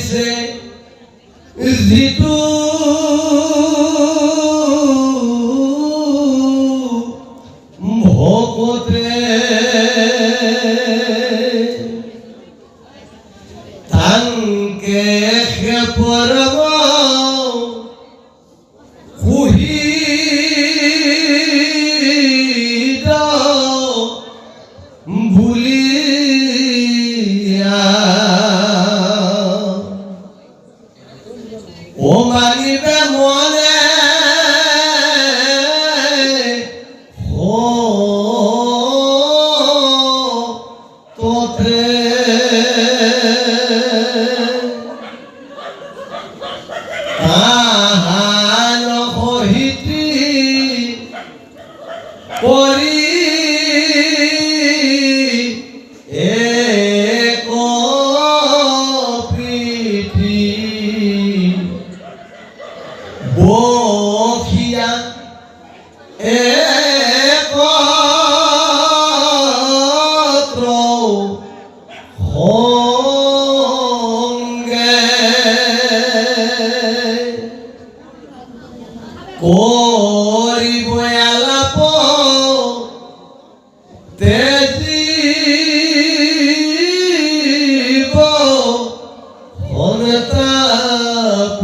কৰিছে যিটো ভকতে তানকে খেপৰব খুহিদ বুলিয়া ও মানিবে মনে তোতে তাহান সহিতি কৰি এক প্ৰীতি বখিয়া একত্ৰ সংগে কৰিব আলাপ তেজিব সন্তাপ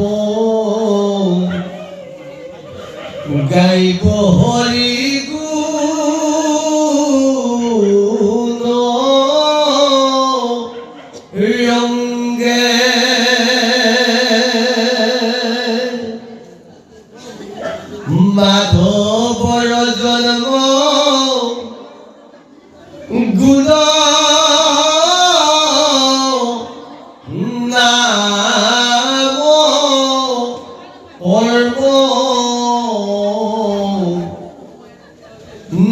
গাইব হৰি গুণ ৰংগে মাধৱৰ জন্ম গুণ নাম কৰ্ম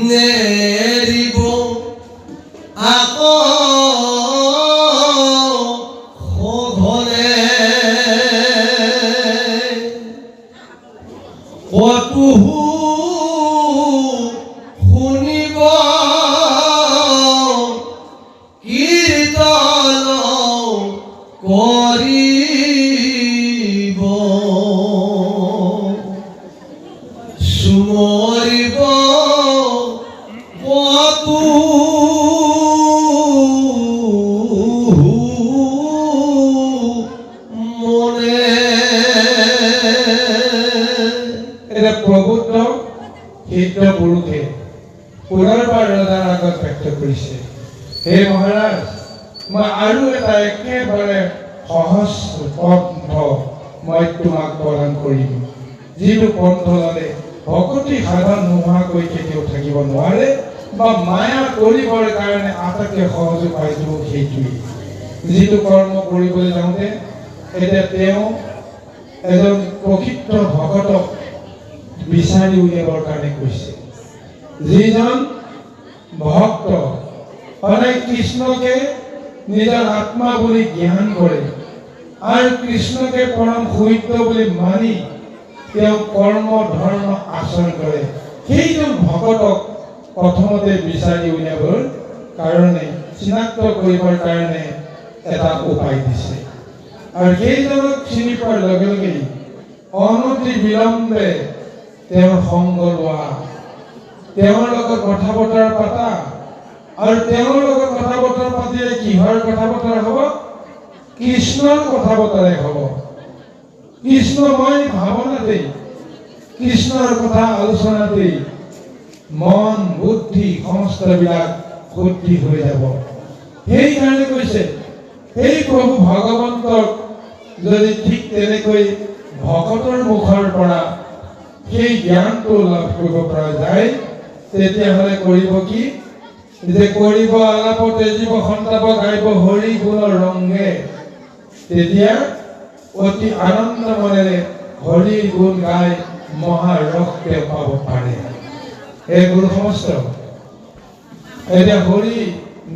নেৰিব আকৌ সঘনে কতুহু শুনিব কীৰ্তন কৰিব সুমৰিব কতু মনে এটা প্ৰবুদ্ধ সিদ্ধ পুৰুষে পুনৰবাৰ ৰজাৰ আগত ব্যক্ত কৰিছে, হে মহাৰাজ, মই আৰু এটা একেবাৰে সহজ পন্থ মই তোমাক প্ৰদান কৰিম, যিটো পন্থ ল'লে ভকতি সাধন নোহোৱাকৈ কেতিয়াও থাকিব নোৱাৰে বা মায়া কৰিবৰ কাৰণে আটাইতকৈ সহজ উপায়টো সেইটোৱেই। যিটো কৰ্ম কৰিবলৈ যাওঁতে এতিয়া তেওঁ এজন প্ৰকৃত ভকতক বিচাৰি উলিয়াবৰ কাৰণে কৈছে, যিজন ভক্ত সদায় কৃষ্ণকে নিজৰ আত্মা বুলি জ্ঞান কৰে আৰু কৃষ্ণকে পৰম সত্য বুলি মানি তেওঁ কৰ্ম ধৰ্ম আচৰণ কৰে, সেইজন ভকতক প্ৰথমতে বিচাৰি উলিয়াবৰ কাৰণে চিনাক্ত কৰিবৰ কাৰণে এটা উপায় দিছে। আৰু সেইজনক চিনি পোৱাৰ লগে লগেই অনতি বিলম্বে তেওঁৰ সংগ লোৱা, তেওঁৰ লগত কথা বতৰা পতা, আৰু তেওঁৰ লগত কথা বতৰা পাতিলে কিহৰ কথা বতৰা হ'ব? কৃষ্ণৰ কথা বতৰাই হ'ব। কৃষ্ণময় ভাৱনাতেই, কৃষ্ণৰ কথা আলোচনাতেই মন বুদ্ধি সমস্তবিলাক শুদ্ধি হৈ যাব। সেইকাৰণে কৈছে, সেই প্ৰভু ভগৱন্তক যদি ঠিক তেনেকৈ ভকতৰ মুখৰ পৰা সেই জ্ঞানটো লাভ কৰিব পৰা যায়, তেতিয়াহ'লে কৰিব কি? যে কৰিব আলাপ তেজিব সন্তাপ গাইব হৰি গুণৰ ৰংগে, তেতিয়া অতি আনন্দ মনেৰে হৰিৰ গুণ গাই মহাৰস তেওঁ পাব পাৰে। এই গুৰু সমস্ত এতিয়া হৰি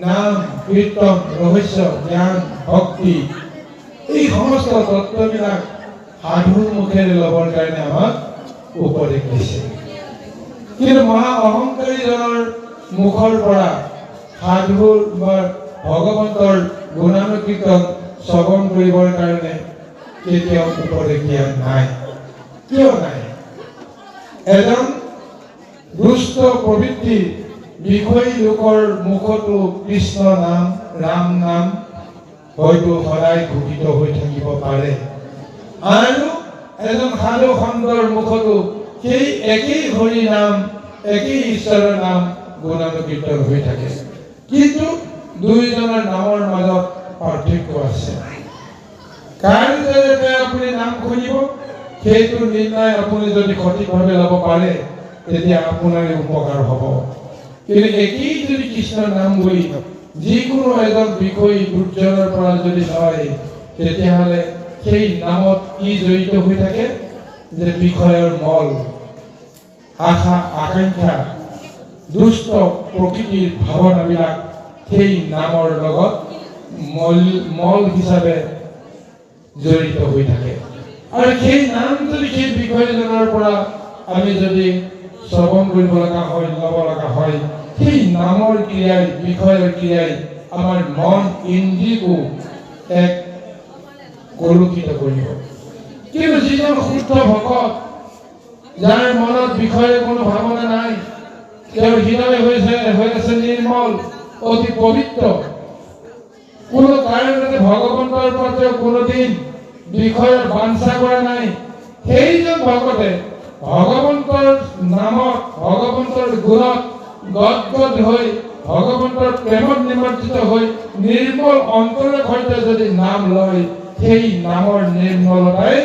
নাম কীৰ্তন ৰহস্য জ্ঞান ভক্তি এই সমস্ত তত্ত্ববিলাক সাধুৰ মুখেৰে ল'বৰ কাৰণে আমাক উপদেশ দিছে। কিন্তু মহা অহংকাৰীজনৰ মুখৰ পৰা সাধুৰ বা ভগৱন্তৰ গুণানুকীৰ্তন শ্ৰৱণ কৰিবৰ কাৰণে কেতিয়াও উপদেশ দিয়া নাই। কিয় নাই? এজন দুষ্ট প্ৰবৃত্তিৰ বিষয়ী লোকৰ মুখতো কৃষ্ণ নাম, ৰাম নাম হয়তো সদায় ঘোষিত হৈ থাকিব পাৰে, আৰু এজন সাধু সন্তৰ মুখতো সেই একেই হৰি নাম, একেই ঈশ্বৰৰ নাম গুণানুকীৰ্তন হৈ থাকে। কিন্তু দুইজনৰ নামৰ মাজত পাৰ্থক্য আছে। কাৰ জৰিয়তে আপুনি নাম শুনিব, সেইটো নিৰ্ণয় আপুনি যদি সঠিকভাৱে ল'ব পাৰে, তেতিয়া আপোনাৰ উপকাৰ হ'ব। কিন্তু একেই যদি কৃষ্ণৰ নাম লৈ যিকোনো এজন বিষয়ী দুৰ্জনৰ পৰা যদি লয়, তেতিয়াহ'লে সেই নামত কি জড়িত হৈ থাকে যে বিষয়ৰ মল, আশা আকাংক্ষা, দুষ্ট প্ৰকৃতিৰ ভাৱনাবিলাক সেই নামৰ লগত মল হিচাপে জড়িত হৈ থাকে। আৰু সেই নাম যদি সেই বিষয়জনৰ পৰা আমি যদি শ্ৰৱণ কৰিব লগা হয়, ল'ব লগা হয়, সেই নামৰ ক্ৰিয়াই, বিষয়ৰ ক্ৰিয়াই আমাৰ মন ইন্দ্ৰিয়কো এক কলুষিত কৰিব। কিন্তু যিজন শুদ্ধ ভকত, যাৰ মনত বিষয়ে কোনো ভাৱনা নাই, তেওঁৰ হৃদয় হৈ আছে নিৰ্মল, অতি পবিত্ৰ, কোনো কাৰণতে ভগৱন্তৰ পৰা তেওঁ কোনোদিন বিষয়ৰ বাঞ্ছা কৰা নাই, সেইজন ভকতে ভগৱন্তৰ নামত, ভগৱন্তৰ গুণত গদগদ হৈ, ভগৱন্তৰ প্ৰেমত নিমজ্জিত হৈ নিৰ্মল অন্তৰৰ সৈতে যদি নাম লয়, সেই নামৰ নিৰ্মলতাই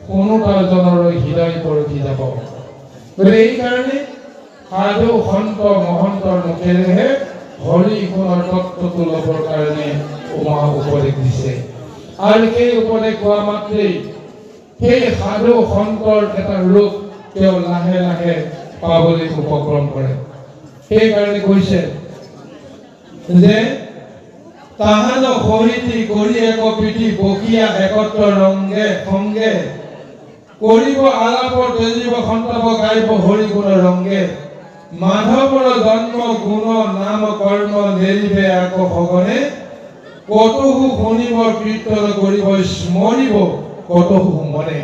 কোনোজনৰ হৃদয় পৰখি যাব। গতিকে এইকাৰণে সাধু সন্ত মহন্তৰ মুখেৰেহে হৰি গুণৰ তত্ত্বটো ল'বৰ কাৰণে উপদেশ দিছে। আৰু সেই উপদেশ কোৱা মাত্ৰেই সেই সাধু সন্তৰ এটা ৰূপ তেওঁ লাহে লাহে পাবলৈ উপক্ৰম কৰে। সেইকাৰণে কৈছে যে তাহান সহিতি কৰি এক প্ৰীতি বকিয়া একত্ৰ ৰংগে সংগে কৰিব আলাপৰ তেজিব সন্তব গাইব হৰি গুণ ৰংগে মাধৱৰ জন্ম গুণ নাম কৰ্ম নেৰিবে আকৌ সঘনে কতহু শুনিব কীৰ্তন কৰিব স্মৰিব কতহু মনে।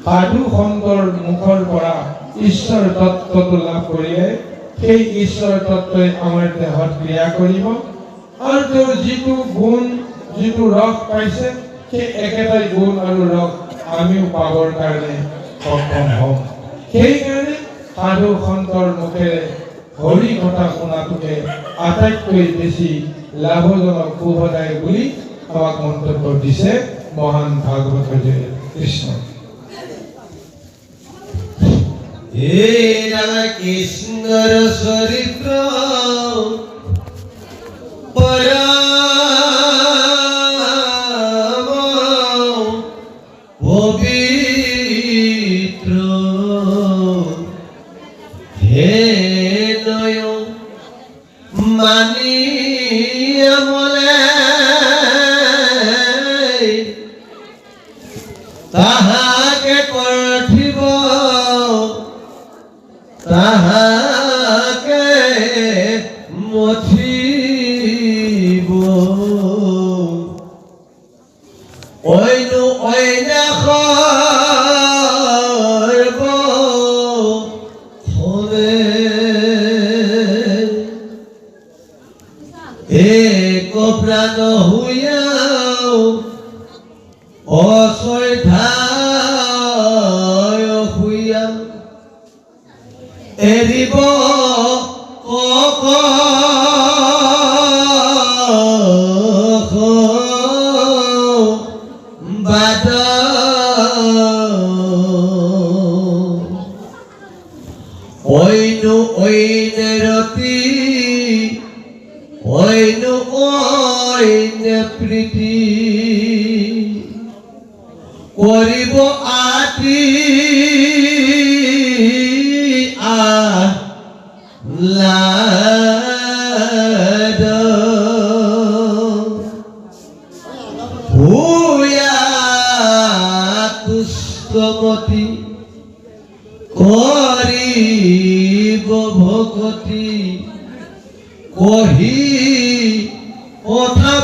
সাধু সন্তৰ মুখৰ পৰা ঈশ্বৰ তত্ত্বটো লাভ কৰিলে সেই ঈশ্বৰ তত্ত্বই আমাৰ দেহত ক্ৰিয়া কৰিব, আৰু তেওঁৰ যিটো গুণ, যিটো ৰস পাইছে, সেই একেটাই গুণ আৰু ৰস আমিও পাবৰ কাৰণে সক্ষম হ'ম। সেইকাৰণে সাধু সন্তৰ মুখেৰে হৰি কথা শুনাটোকে আটাইতকৈ বেছি লাভজনক শুভদায়ক বুলি আমাক মন্তব্য দিছে মহান ভাগৱত কৃষ্ণ। এই রাধা কৃষ্ণর চরিত্র পরম পবিত্র হে নয় মানি আমলে তাহাকে পঠিব তাহাকে মথিব অইনু অইনে খৰব খবে এক প্ৰাণ হুয়াও অশ্ৰদ্ধায় হুয়াও এৰিব বাদ অইনু অইনে ৰতি অইনু অইনে প্ৰীতি কৰিব আতি লাদ ভূয়া তুষ্টমতি কৰিব ভকতি কহি কথা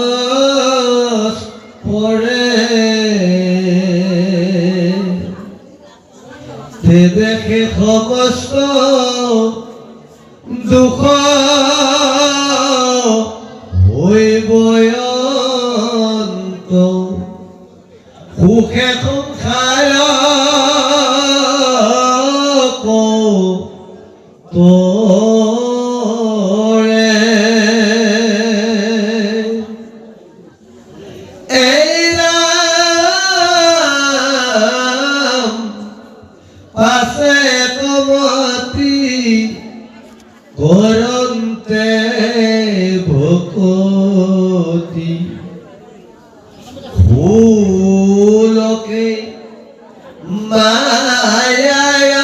ৰস পড়ে তে দেখে সমস্ত দুঃখ হইব অন্ত সুখে সংসাৰ তোৰে এই ৰাম পাছে তমতি কৰন্তে ভকতি ফুলকে মায়ায়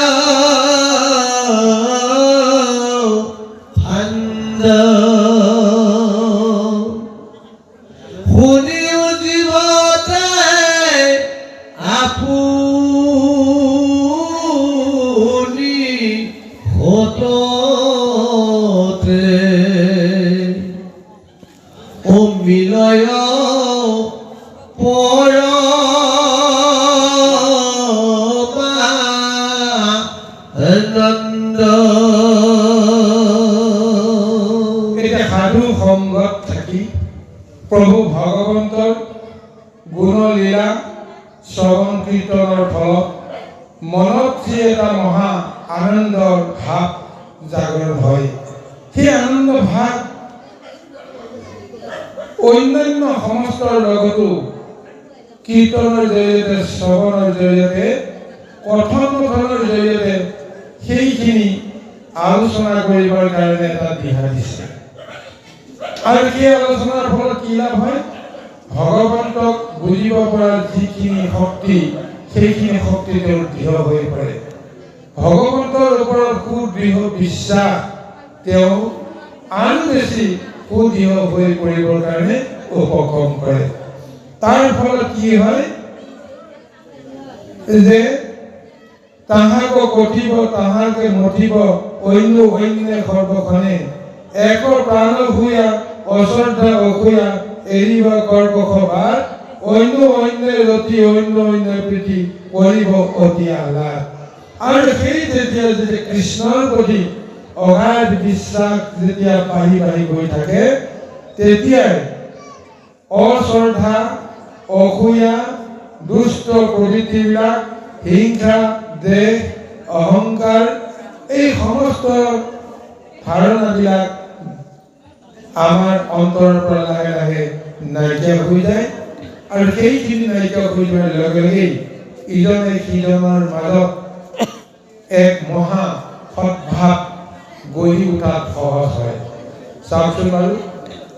ফান্দ শুনিও জীৱতে আপুনি হততে অমিলয় পৰমানন্দ। এতিয়া সাধু সংগত থাকি প্ৰভু ভগৱন্তৰ গুণলীলা শ্ৰৱণ কীৰ্তনৰ ফলত মনত যি এটা মহা আনন্দৰ ভাৱ জাগৰণ হয়, সেই আনন্দ ভাৱ অন্যান্য সমস্তৰ লগতো কীৰ্তনৰ জৰিয়তে, শ্ৰৱণৰ জৰিয়তে, কথন কথনৰ জৰিয়তে সেইখিনি আলোচনা কৰিবৰ কাৰণে এটা দিহা দিছে। আৰু সেই আলোচনাৰ ফলত কি লাভ হয়? ভগৱন্তক বুজিব পৰা যিখিনি শক্তি, সেইখিনি শক্তি তেওঁৰ দৃঢ় হৈ পৰে। ভগৱন্তৰ ওপৰত সুদৃঢ় বিশ্বাস তেওঁ আৰু বেছি সুদৃঢ় হৈ পৰিবৰ কাৰণে উপক্ৰম কৰে। তাৰ ফলত কি হয় যে তাহাক কঠিব তাহাকে মঠিব অন্য অন্যে সৰ্বখনে এক প্ৰাণ ভূয়া অশ্ৰদ্ধা অসূয়া এৰিব কৰ্কশবাদ অন্য অন্যে ৰতি অন্য অন্যে প্ৰীতি কৰিব অতি আহ্লাদ। আৰু সেই যেতিয়া যেতিয়া কৃষ্ণৰ প্ৰতি অগাধ বিশ্বাস যেতিয়া বাঢ়ি বাঢ়ি গৈ থাকে, তেতিয়াই অশ্ৰদ্ধা অসূয়া দুষ্ট প্ৰবৃত্তিবিলাক, হিংসা, দেশ, অহংকাৰ, এই সমস্ত ধাৰণাবিলাক আমাৰ অন্তৰৰ পৰা লাহে লাহে নাইকিয়া হৈ যায়। আৰু সেইখিনি নাইকিয়া হৈ যোৱাৰ লগে লগেই ইজনে সিজনৰ মাজত এক মহা সদ্ভাৱ গঢ়ি উঠাত সহজ হয়। চাওকচোন বাৰু,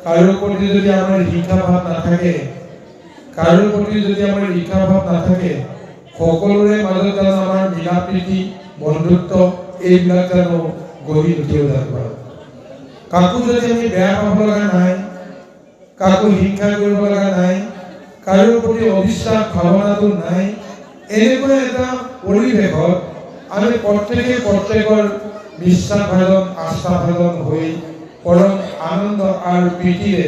কাৰোৰ প্ৰতি যদি আমাৰ হিংসা ভাৱ নাথাকে, কাৰোৰ প্ৰতি যদি আমাৰ ঈৰ্ষা ভাৱ নাথাকে, সকলোৰে মাজত জানো আমাৰ মিলা প্ৰীতি, বন্ধুত্ব এইবিলাক জানো গঢ়ি উঠিব জানো? কাকো যদি আমি বেয়া পাব লগা নাই, কাকো হিংসা কৰিব লগা নাই, কাৰোৰ প্ৰতি অবিশ্বাস ভাৱনাটো নাই, এনেকুৱা এটা পৰিৱেশত আমি প্ৰত্যেকে প্ৰত্যেকৰ বিশ্বাসভাজন আস্থাভাজন হৈ পৰম আনন্দ আৰু প্ৰীতিৰে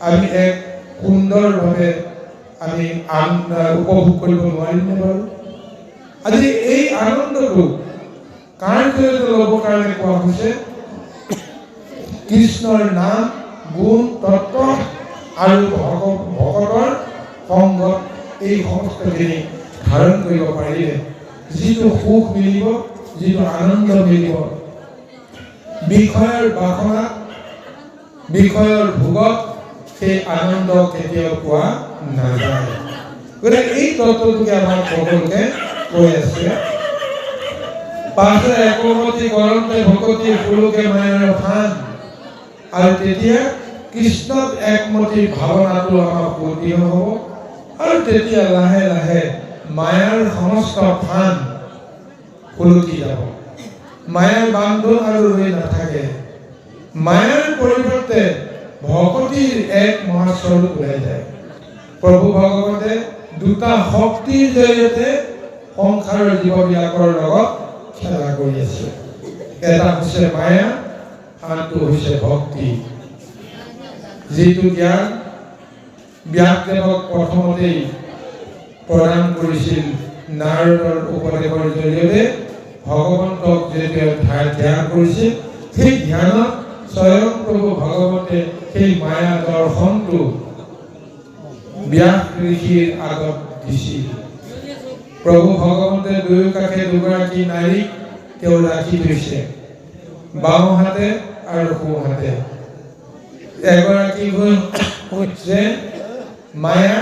আমি এক সুন্দৰভাৱে আমি উপভোগ কৰিব নোৱাৰিমনে বাৰু? আজি এই আনন্দটো কাৰ জৰিয়তে ল'বৰ কাৰণে কোৱা হৈছে? কৃষ্ণৰ নাম, গুণ, তত্ত্ব আৰু ভকতৰ সংগত এই সমস্তখিনি ধাৰণ কৰিব পাৰিলে যিটো সুখ মিলিব, যিটো আনন্দ মিলিব, বিষয়ৰ বাসনাত, বিষয়ৰ ভোগত সেই আনন্দ কেতিয়াও পোৱা নাযায়। গতিকে এই তত্ত্বটোকে আমাৰ সকলোকে কৈ আছে। পাছে একমতি কৰন্তে ভকতি ফুলকে মায়াৰ থান। আৰু তেতিয়া কৃষ্ণত একমতি ভাৱনাটো আমাৰ সুদৃঢ় হ'ব, আৰু তেতিয়া লাহে লাহে মায়াৰ সমস্ত থান খুলকি যাব। মায়াৰ বান্ধোন আৰু ৰৈ নাথাকে। মায়াৰ পৰিৱৰ্তে ভকতিৰ এক মহাস্বৰূপ ওলাই যায়। প্ৰভু ভগৱতে দুটা শক্তিৰ জৰিয়তে সংসাৰৰ জীৱবিলাকৰ লগত খেলা কৰি আছে। এটা হৈছে মায়া, আনটো হৈছে ভক্তি। যিটো জ্ঞান ব্যাসদেৱক প্ৰথমতেই প্ৰদান কৰিছিল নাৰদৰ উপদেশৰ জৰিয়তে ভগৱন্তক যেতিয়া ধ্যান কৰিছিল, সেই ধ্যানত স্বয়ং প্ৰভু ভগৱন্তে সেই মায়া দৰ্শনটো ব্যাস ঋষিৰ আগত দিছিল। প্ৰভু ভগৱন্তে দুয়ো কাষে দুগৰাকী নাৰীক তেওঁ ৰাখি থৈছে, বাওঁ হাতে আৰু সোঁ হাতে। এগৰাকী হৈছে মায়া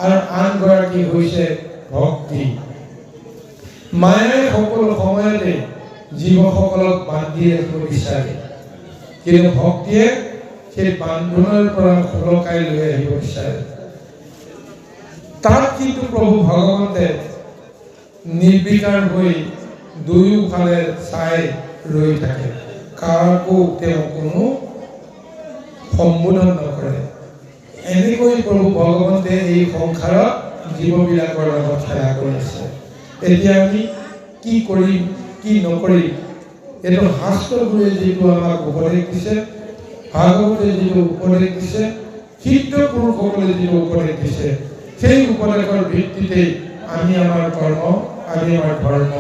আৰু আনগৰাকী হৈছে ভক্তি। মায়াই সকলো সময়তে জীৱসকলক বান্ধি ৰাখিব বিচাৰে, কিন্তু ভক্তিয়ে সেই বান্ধোনৰ পৰা সুৰকাই লৈ আহিব বিচাৰে। তাত কিন্তু প্ৰভু ভগৱন্তে নিৰ্বিকাৰ হৈ দুয়োফালে চাই ৰৈ থাকে, কাকো তেওঁ কোনো সম্বোধন নকৰে। এনেকৈ প্ৰভু ভগৱন্তে এই সংসাৰত জীৱবিলাকৰ লগত খেলা কৰিছে। এতিয়া আমি কি কৰিম কি নকৰিম, এইটো শাস্ত্ৰবোৰে যিটো আমাক উপদেশ দিছে, ভাগৱতে যিটো উপদেশ দিছে, সিদ্ধ পুৰুষসকলে যিটো উপদেশ দিছে, সেই উপদেশৰ ভিত্তিতেই আমি আমাৰ কৰ্ম, আমি আমাৰ ধৰ্ম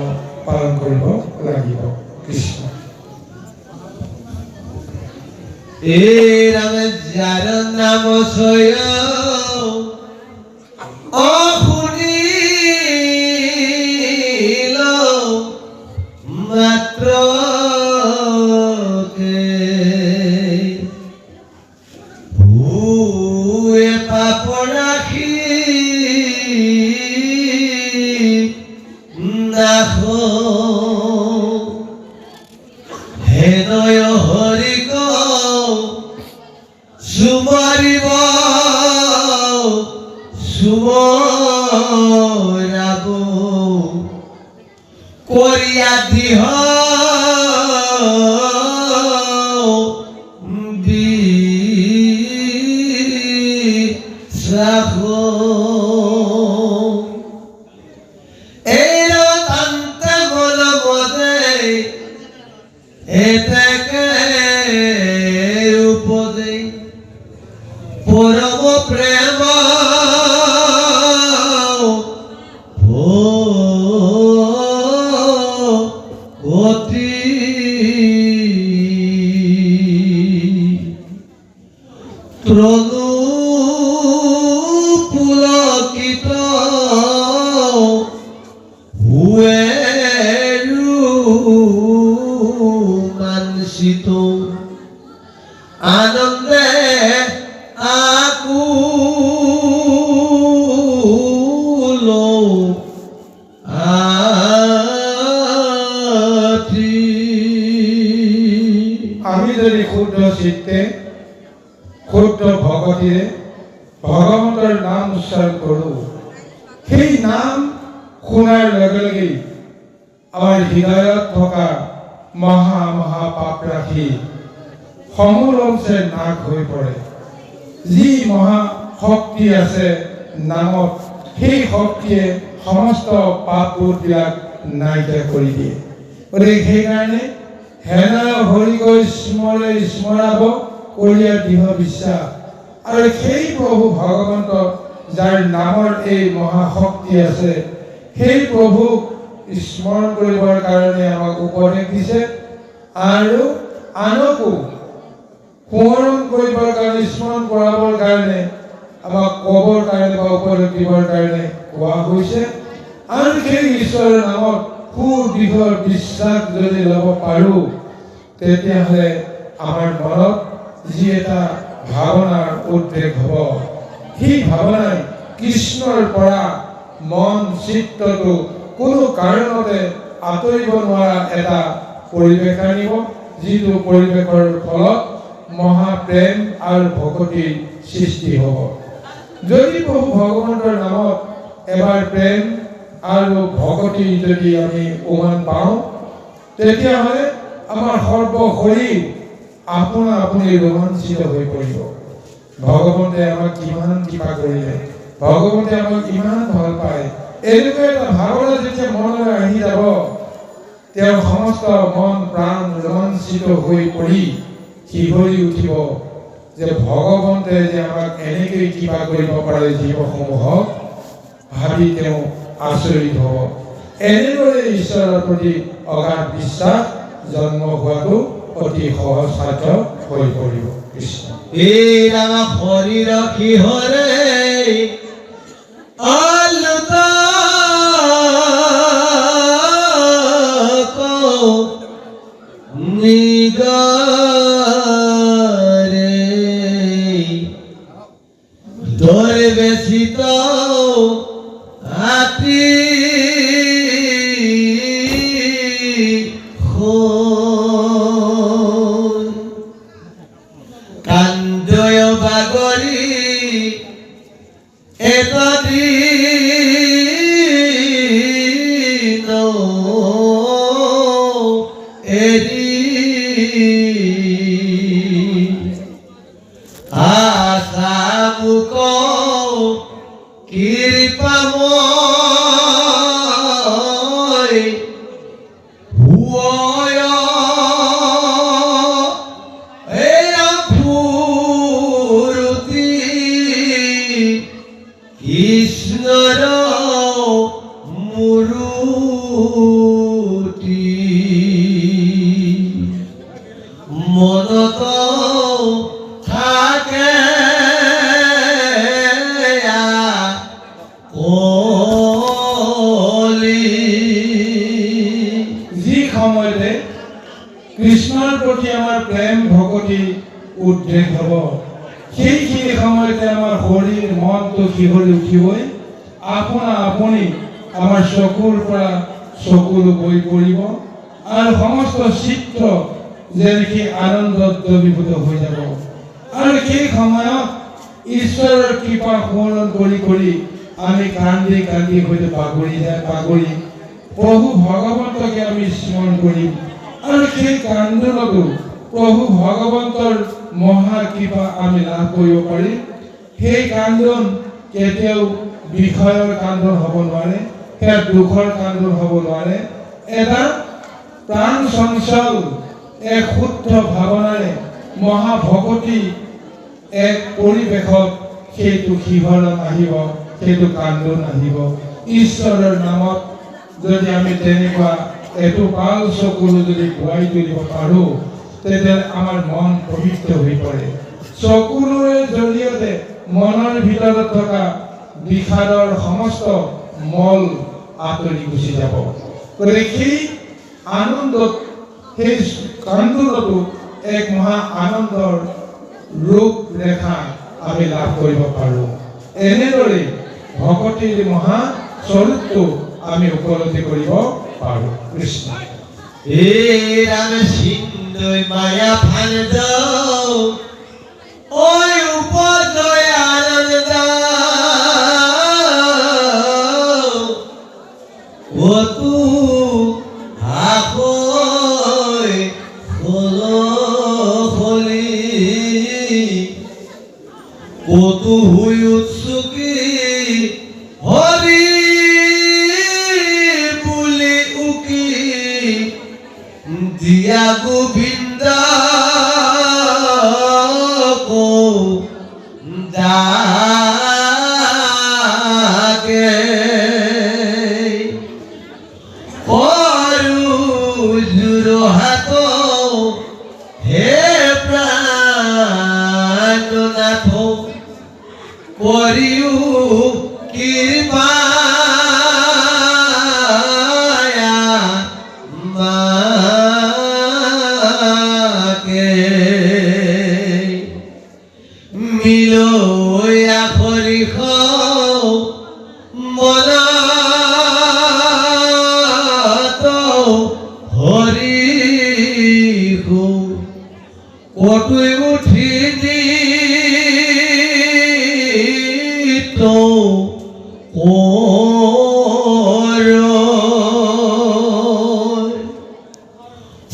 পালন কৰিব লাগিব। কৃষ্ণ। এই রাম যার নাম সয় অশুনিল মাত্র ভুয়ে পাপ রাখি নাখ হেদয় হরিক সুমরিব সুমরাব করিয়া দিহ বিশ্বাস এই কান্তে বল বদে এটাকে উপদে পরম প্রেম গতি তনু পুলকিত হুয়ে মানসিত আনন্দে আকুল আমি যদি ক্ষুদ্ৰ চিত্তে ক্ষুদ্ৰ ভকতিৰে ভগৱন্তৰ নাম উচ্চাৰণ কৰোঁ, সেই নাম শুনাৰ লগে লগেই আমাৰ হৃদয়ত থকা মহা মহা পাপ ৰাশি সমূলমছে নাশ হৈ পৰে। যি মহা শক্তি আছে নামত, সেই শক্তিয়ে সমস্ত পাপবোৰবিলাক নাইকিয়া কৰি দিয়ে। গতিকে সেইকাৰণে হেনয় হৰিকৈ স্মৰে স্মৰাব কৰিয়া দৃঢ় বিশ্বাস। আৰু সেই প্ৰভু ভগৱন্ত যাৰ নামৰ এই মহাশক্তি আছে, সেই প্ৰভুক স্মৰণ কৰিবৰ কাৰণে আমাক উপদেশ দিছে আৰু আনকো সোঁৱৰণ কৰিবৰ কাৰণে, স্মৰণ কৰাবৰ কাৰণে আমাক ক'বৰ কাৰণে বা উপদেশ দিবৰ কাৰণে কোৱা হৈছে। আৰু সেই ঈশ্বৰৰ নামত সুদৃঢ় বিশ্বাস যদি ল'ব পাৰোঁ, তেতিয়াহ'লে আমাৰ মনত যি এটা ভাৱনাৰ উদ্ৰেক হ'ব, সেই ভাৱনাই কৃষ্ণৰ পৰা মন চিত্তটো কোনো কাৰণতে আঁতৰিব নোৱাৰা এটা পৰিৱেশ আনিব, যিটো পৰিৱেশৰ ফলত মহাপ্ৰেম আৰু ভকতিৰ সৃষ্টি হ'ব। যদি প্ৰভু ভগৱন্তৰ নামত এবাৰ প্ৰেম আৰু ভকতি যদি আমি উমান পাওঁ, তেতিয়াহ'লে আমাৰ সৰ্ব শৰীৰ আপোনা আপুনি ৰোমাঞ্চিত হৈ পৰিব। ভগৱন্তে আমাক কিমান কৃপা কৰিলে, ভগৱন্তে আমাক ইমান ভাল পায়, এনেকুৱা এটা ভাৱনা যেতিয়া মনলৈ আহি যাব, তেওঁৰ সমস্ত মন প্ৰাণ ৰোমাঞ্চিত হৈ পৰি শিহৰি উঠিব যে ভগৱন্তে যে আমাক এনেকৈ কিবা কৰিব পাৰে জীৱসমূহক ভাবি তেওঁ আচৰিত হ'ব। এনেদৰে ঈশ্বৰৰ প্ৰতি অগাধ বিশ্বাস জন্ম হোৱাটো অতি সহজ সাধ্য হৈ পৰিব। কৃষ্ণ এই ৰাম শৰীৰ কিহৰে আলতা নিগাৰে দৰে বেছিত হাতী কান্দয় বাগৰি এটা দিন এৰি আশা মুক কৃপাময় হুয় এয়া ফুৰুতি কৃষ্ণৰ মূৰুতি মনত থাকে যি সময়তে কৃষ্ণৰ প্ৰতি আমাৰ প্ৰেম ভকতি উদ্ৰেক হ'ব, সেইখিনি সময়তে আমাৰ শৰীৰ মনটো শিহৰি উঠিবই। আপোনা আপুনি আমাৰ চকুৰ পৰা চকুলো বৈ পৰিব আৰু সমস্ত চিত্ৰ যেনেকৈ আনন্দত দ্ৰৱীভূত হৈ যাব। আৰু সেই সময়ত ঈশ্বৰৰ কৃপা সোঁৱৰণ কৰি কৰি আমি কান্দি কান্দি হয়তো পাগৰি প্ৰভু ভগৱন্তকে আমি স্মৰণ কৰিম। আৰু সেই কান্দোনতো প্ৰভু ভগৱন্তৰ মহা কৃপা আমি লাভ কৰিব পাৰিম। সেই কান্দোন কেতিয়াও বিষয়ৰ কান্দোন হ'ব নোৱাৰে, সেয়া দুখৰ কান্দোন হ'ব নোৱাৰে। এটা প্ৰাণ চঞ্চল এক শুদ্ধ ভাৱনাৰে মহাভকতি এক পৰিৱেশত সেইটো শিহৰণ আহিব, সেইটো কান্দোন আহিব। ঈশ্বৰৰ নামত যদি আমি তেনেকুৱা এটোপাল চকুলো যদি ধুৱাই তুলিব পাৰোঁ, তেতিয়া আমাৰ মন পবিত্ৰ হৈ পৰে। চকুলোৰে জৰিয়তে মনৰ ভিতৰত থকা বিষাদৰ সমস্ত মল আঁতৰি গুচি যাব। গতিকে সেই আনন্দত, সেই কান্দোনতো এক মহা আনন্দৰ ৰূপ ৰেখা আমি লাভ কৰিব পাৰোঁ। এনেদৰে ভকতিৰ মহা স্বৰূপটো আমি উপলব্ধি কৰিব পাৰোঁ। কৃষ্ণ এই ৰাম সিন্ধৈ মায়া ফান যাও ঐ উপজয় আনন্দ ও তু হাকৈ হলি কতু হুই উৎসুকি হরি বুলি উকি দিয়া গোবিন্দ ডাকে জুৰ হাত হে প্ৰাণনাথ কৰিও কৃপা মাকে মিলয়া খৰিখ মনত হৰিখ কটুই উঠি দি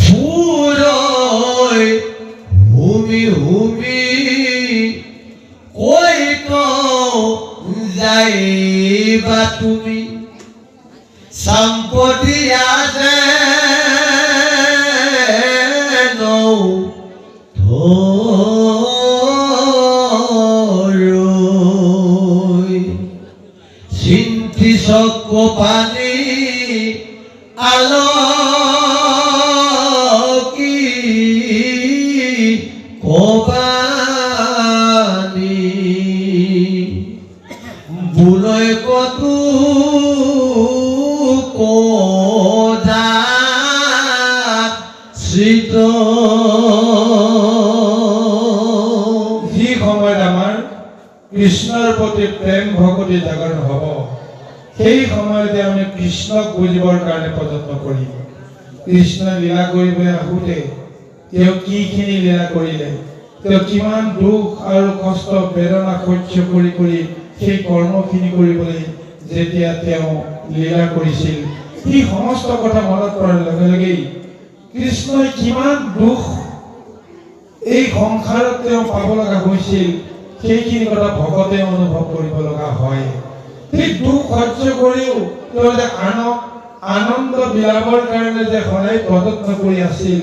ফুৰৈ হুমি হুমি কৈ যাইবা তুমি সম্পত্তি আছে অবানি বুলয় কতু কজা শ্রিত যি সময়ত আমাৰ কৃষ্ণৰ প্ৰতি প্ৰেম ভক্তি জাগৰণ হ'ব সেই সময়তে আমি কৃষ্ণক বুজিবৰ কাৰণে প্ৰযত্ন কৰিম কৃষ্ণ লীলা কৰিবলৈ আহোঁতে তেওঁ কিখিনি লীলা কৰিলে তেওঁ কিমান দুখ আৰু কষ্ট বেদনা সহ্য কৰি কৰি সেই কৰ্মখিনি কৰিবলৈ যেতিয়া তেওঁ লীলা কৰিছিল সেই সমস্ত কথা মনত পৰাৰ লগে লগেই কৃষ্ণই কিমান দুখ এই সংসাৰত তেওঁ পাব লগা হৈছিল সেইখিনি কথা ভকতে অনুভৱ কৰিব লগা হয় সেই দুখ সহ্য কৰিও তেওঁ যে আনন্দ বিলাবৰ কাৰণে যে সদায় প্ৰযত্ন কৰি আছিল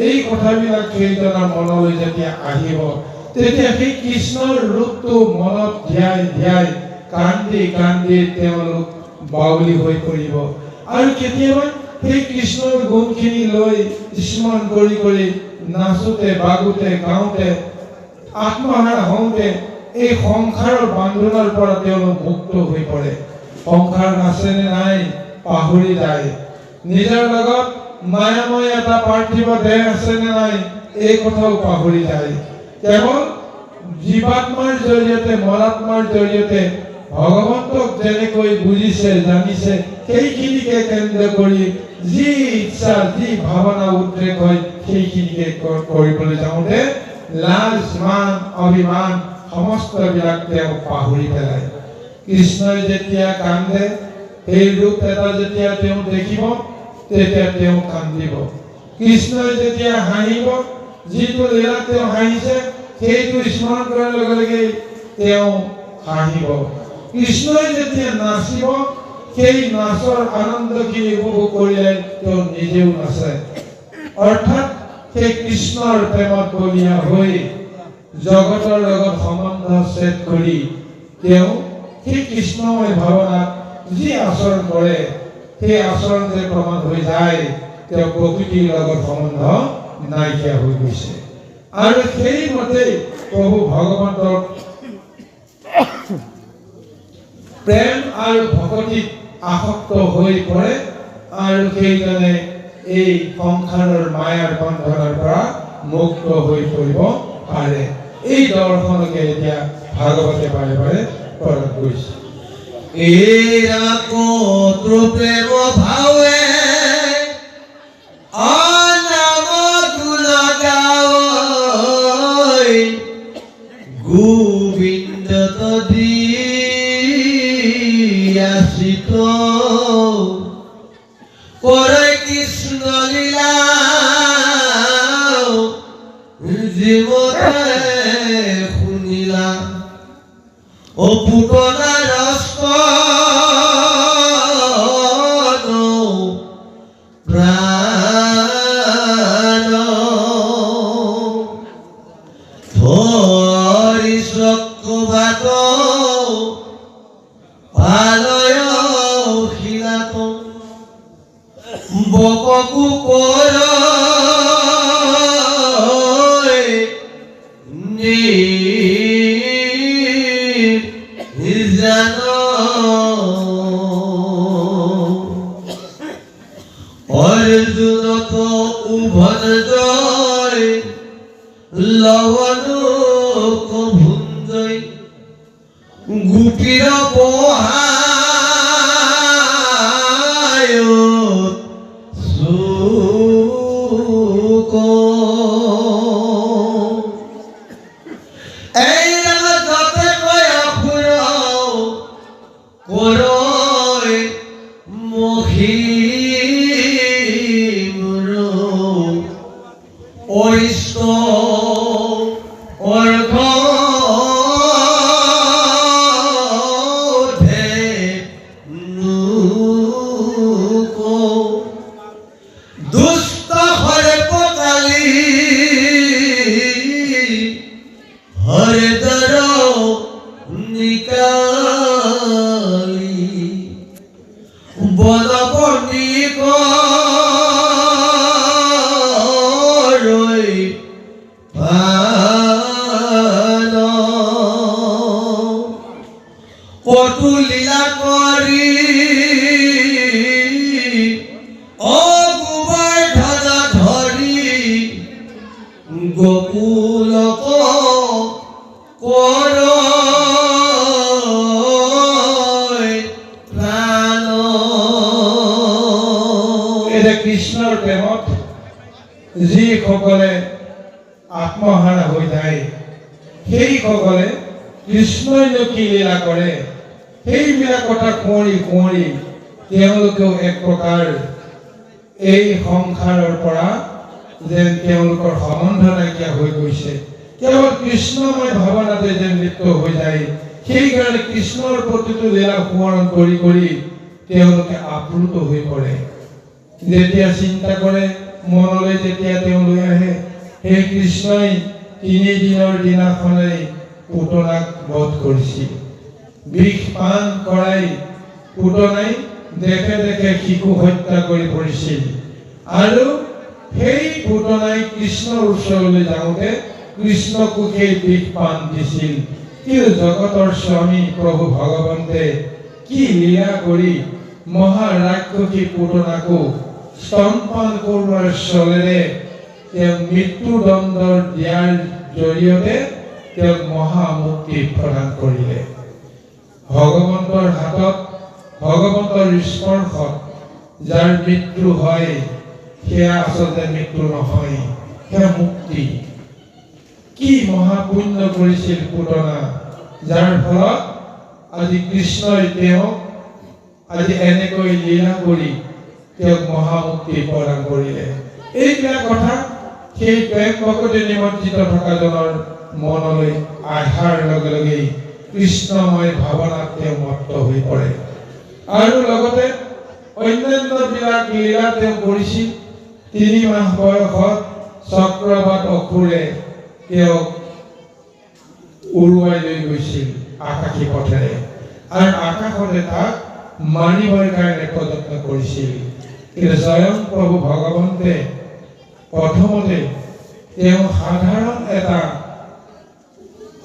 এই কথাবিলাক কীৰ্তনৰ মনলৈ যেতিয়া আহিব তেতিয়া সেই কৃষ্ণৰ ৰূপটো মনত ধ্যাই কান্দি কান্দি তেওঁলোক বাউলি হৈ পৰিব আৰু কেতিয়াবা সেই কৃষ্ণৰ গুণখিনি লৈ স্মৰণ কৰি কৰি নাচোতে বাগোতে গাওঁতে আত্মহাৰা হওঁতে এই সংসাৰৰ বান্ধোনৰ পৰা তেওঁলোক মুক্ত হৈ পৰে সংসাৰ আছে নে নাই পাহৰি যায় নিজৰ লগত মায়াময় এটা পাৰ্থিৱ দেহ আছে নে নাই এই কথাও পাহৰি যায় কেৱল জীৱাত্মাৰ জৰিয়তে মৰাত্মাৰ জৰিয়তে ভগৱন্তক যেনেকৈ বুজিছে জানিছে সেইখিনিকে কেন্দ্ৰ কৰি যি ইচ্ছা যি ভাৱনা উদ্ৰেক হয় সেইখিনিকে কৰিবলৈ যাওঁতে লাজ মান অভিমান সমস্তবিলাক তেওঁ পাহৰি পেলায় কৃষ্ণই যেতিয়া কান্দে সেই ৰূপ এটা যেতিয়া তেওঁ দেখিব তেতিয়া তেওঁ কান্দিব কৃষ্ণই যেতিয়া হাঁহিব যিটো লীলাত তেওঁ হাঁহিছে সেইটো স্মৰণ কৰাৰ লগে লগে তেওঁ হাঁহিব কৃষ্ণই যেতিয়া নাচিব সেই নাচৰ আনন্দখিনি উপভোগ কৰিলে তেওঁ নিজেও নাচে অৰ্থাৎ সেই কৃষ্ণৰ প্ৰেমত বলীয়া হৈ জগতৰ লগত সম্বন্ধ ছেদ কৰি তেওঁ সেই কৃষ্ণময় ভাৱনাত যি আচৰণ কৰে সেই আচৰণ যে প্ৰমাণ হৈ যায় তেওঁ প্ৰকৃতিৰ লগত সম্বন্ধ নাইকিয়া হৈ গৈছে আৰু সেইমতে প্ৰভু ভগৱন্তৰ প্ৰেম আৰু ভক্তিত আসক্ত হৈ পৰে আৰু সেইজনে এই সংসাৰৰ মায়াৰ বন্ধনৰ পৰা মুক্ত হৈ পৰিব পাৰে এই দৰ্শনকে এতিয়া ভাগৱতে বাৰে বাৰে প্ৰদান কৰিছে এরা কত প্রেম ভাবে অনাম গুণ গায় গোবিন্দ তদিয়াসিত করে কৃষ্ণ লীলা জীবনে শুনিলা ও পুতনা রস্ত প্রাণ ধরি চক্রবাত পালয় শিলাত বকু কর অর্জুন তো উভন জয় লবণ ভুঞ্জয় গুটির বহায় সুক এই জগতে কয় ফুর করয় মহিমুর অরিষ্ট অর্ঘ ধে কটু লীলা কৰি অগুবাৰ ধ্বজা ধৰি গোকুলক কৰ প্ৰাণ। এটা কৃষ্ণৰ প্ৰেমত যিসকলে আত্মহাৰা হৈ যায় সেইসকলে কৃষ্ণই কি লীলা কৰে সেইবিলাক কথা কুঁৱৰী কুঁৱৰী তেওঁলোকেও এক প্ৰকাৰ এই সংসাৰৰ পৰা যেন তেওঁলোকৰ সম্বন্ধ নাইকিয়া হৈ গৈছে, কেৱল কৃষ্ণময় ভাৱনাতে যেন লিপ্ত হৈ যায়। সেইকাৰণে কৃষ্ণৰ প্ৰতিটো লীলা সোঁৱৰণ কৰি কৰি তেওঁলোকে আপ্লুত হৈ পৰে। যেতিয়া চিন্তা কৰে মনলৈ যেতিয়া তেওঁলোকে আহে সেই কৃষ্ণই 3 দিনৰ দিনাখনেই পুতনাক বধ কৰিছিল। বিষ পান কৰাই পুতনাই দেখে দেখে শিশু হত্যা কৰি পৰিছিল আৰু সেই পুতনাই কৃষ্ণৰ ওচৰলৈ যাওঁতে কৃষ্ণকো সেই বিষ পান দিছিল। কিন্তু জগতৰ স্বামী প্ৰভু ভগৱন্তে কি লীলা কৰি মহাৰাক্ষসী পুতনাকো স্তনপান কৰোৱাৰ চলেৰে তেওঁ মৃত্যুদণ্ড দিয়াৰ জৰিয়তে তেওঁক মহামুক্তি প্ৰদান কৰিলে। ভগৱন্তৰ হাতত ভগৱন্তৰ স্পৰ্শত যাৰ মৃত্যু হয় সেয়া আচলতে মৃত্যু নহয়, সেয়া মুক্তি। কি মহাপুণ্য কৰিছিল পুতনা, যাৰ ফলত আজি কৃষ্ণই তেওঁক আজি এনেকৈ লীলা কৰি তেওঁক মহামুক্তি প্ৰদান কৰিলে। এইবিলাক কথা সেই প্ৰেম ভকতি নিমজ্জিত থকাজনৰ মনলৈ আহাৰ লগে লগেই কৃষ্ণময় ভাৱনাত তেওঁ মত্ত হৈ পৰে আৰু লগতে অন্যান্য বিলাক লীলা তেওঁ কৰিছিল। 3 মাহ বয়সত চক্ৰবাত অসুৰে তেওঁক উৰুৱাই লৈ গৈছিল আকাশী পথেৰে আৰু আকাশতে তাক মাৰিবৰ কাৰণে প্ৰযত্ন কৰিছিল। কিন্তু স্বয়ং প্ৰভু ভগৱন্তে প্ৰথমতে তেওঁ সাধাৰণ এটা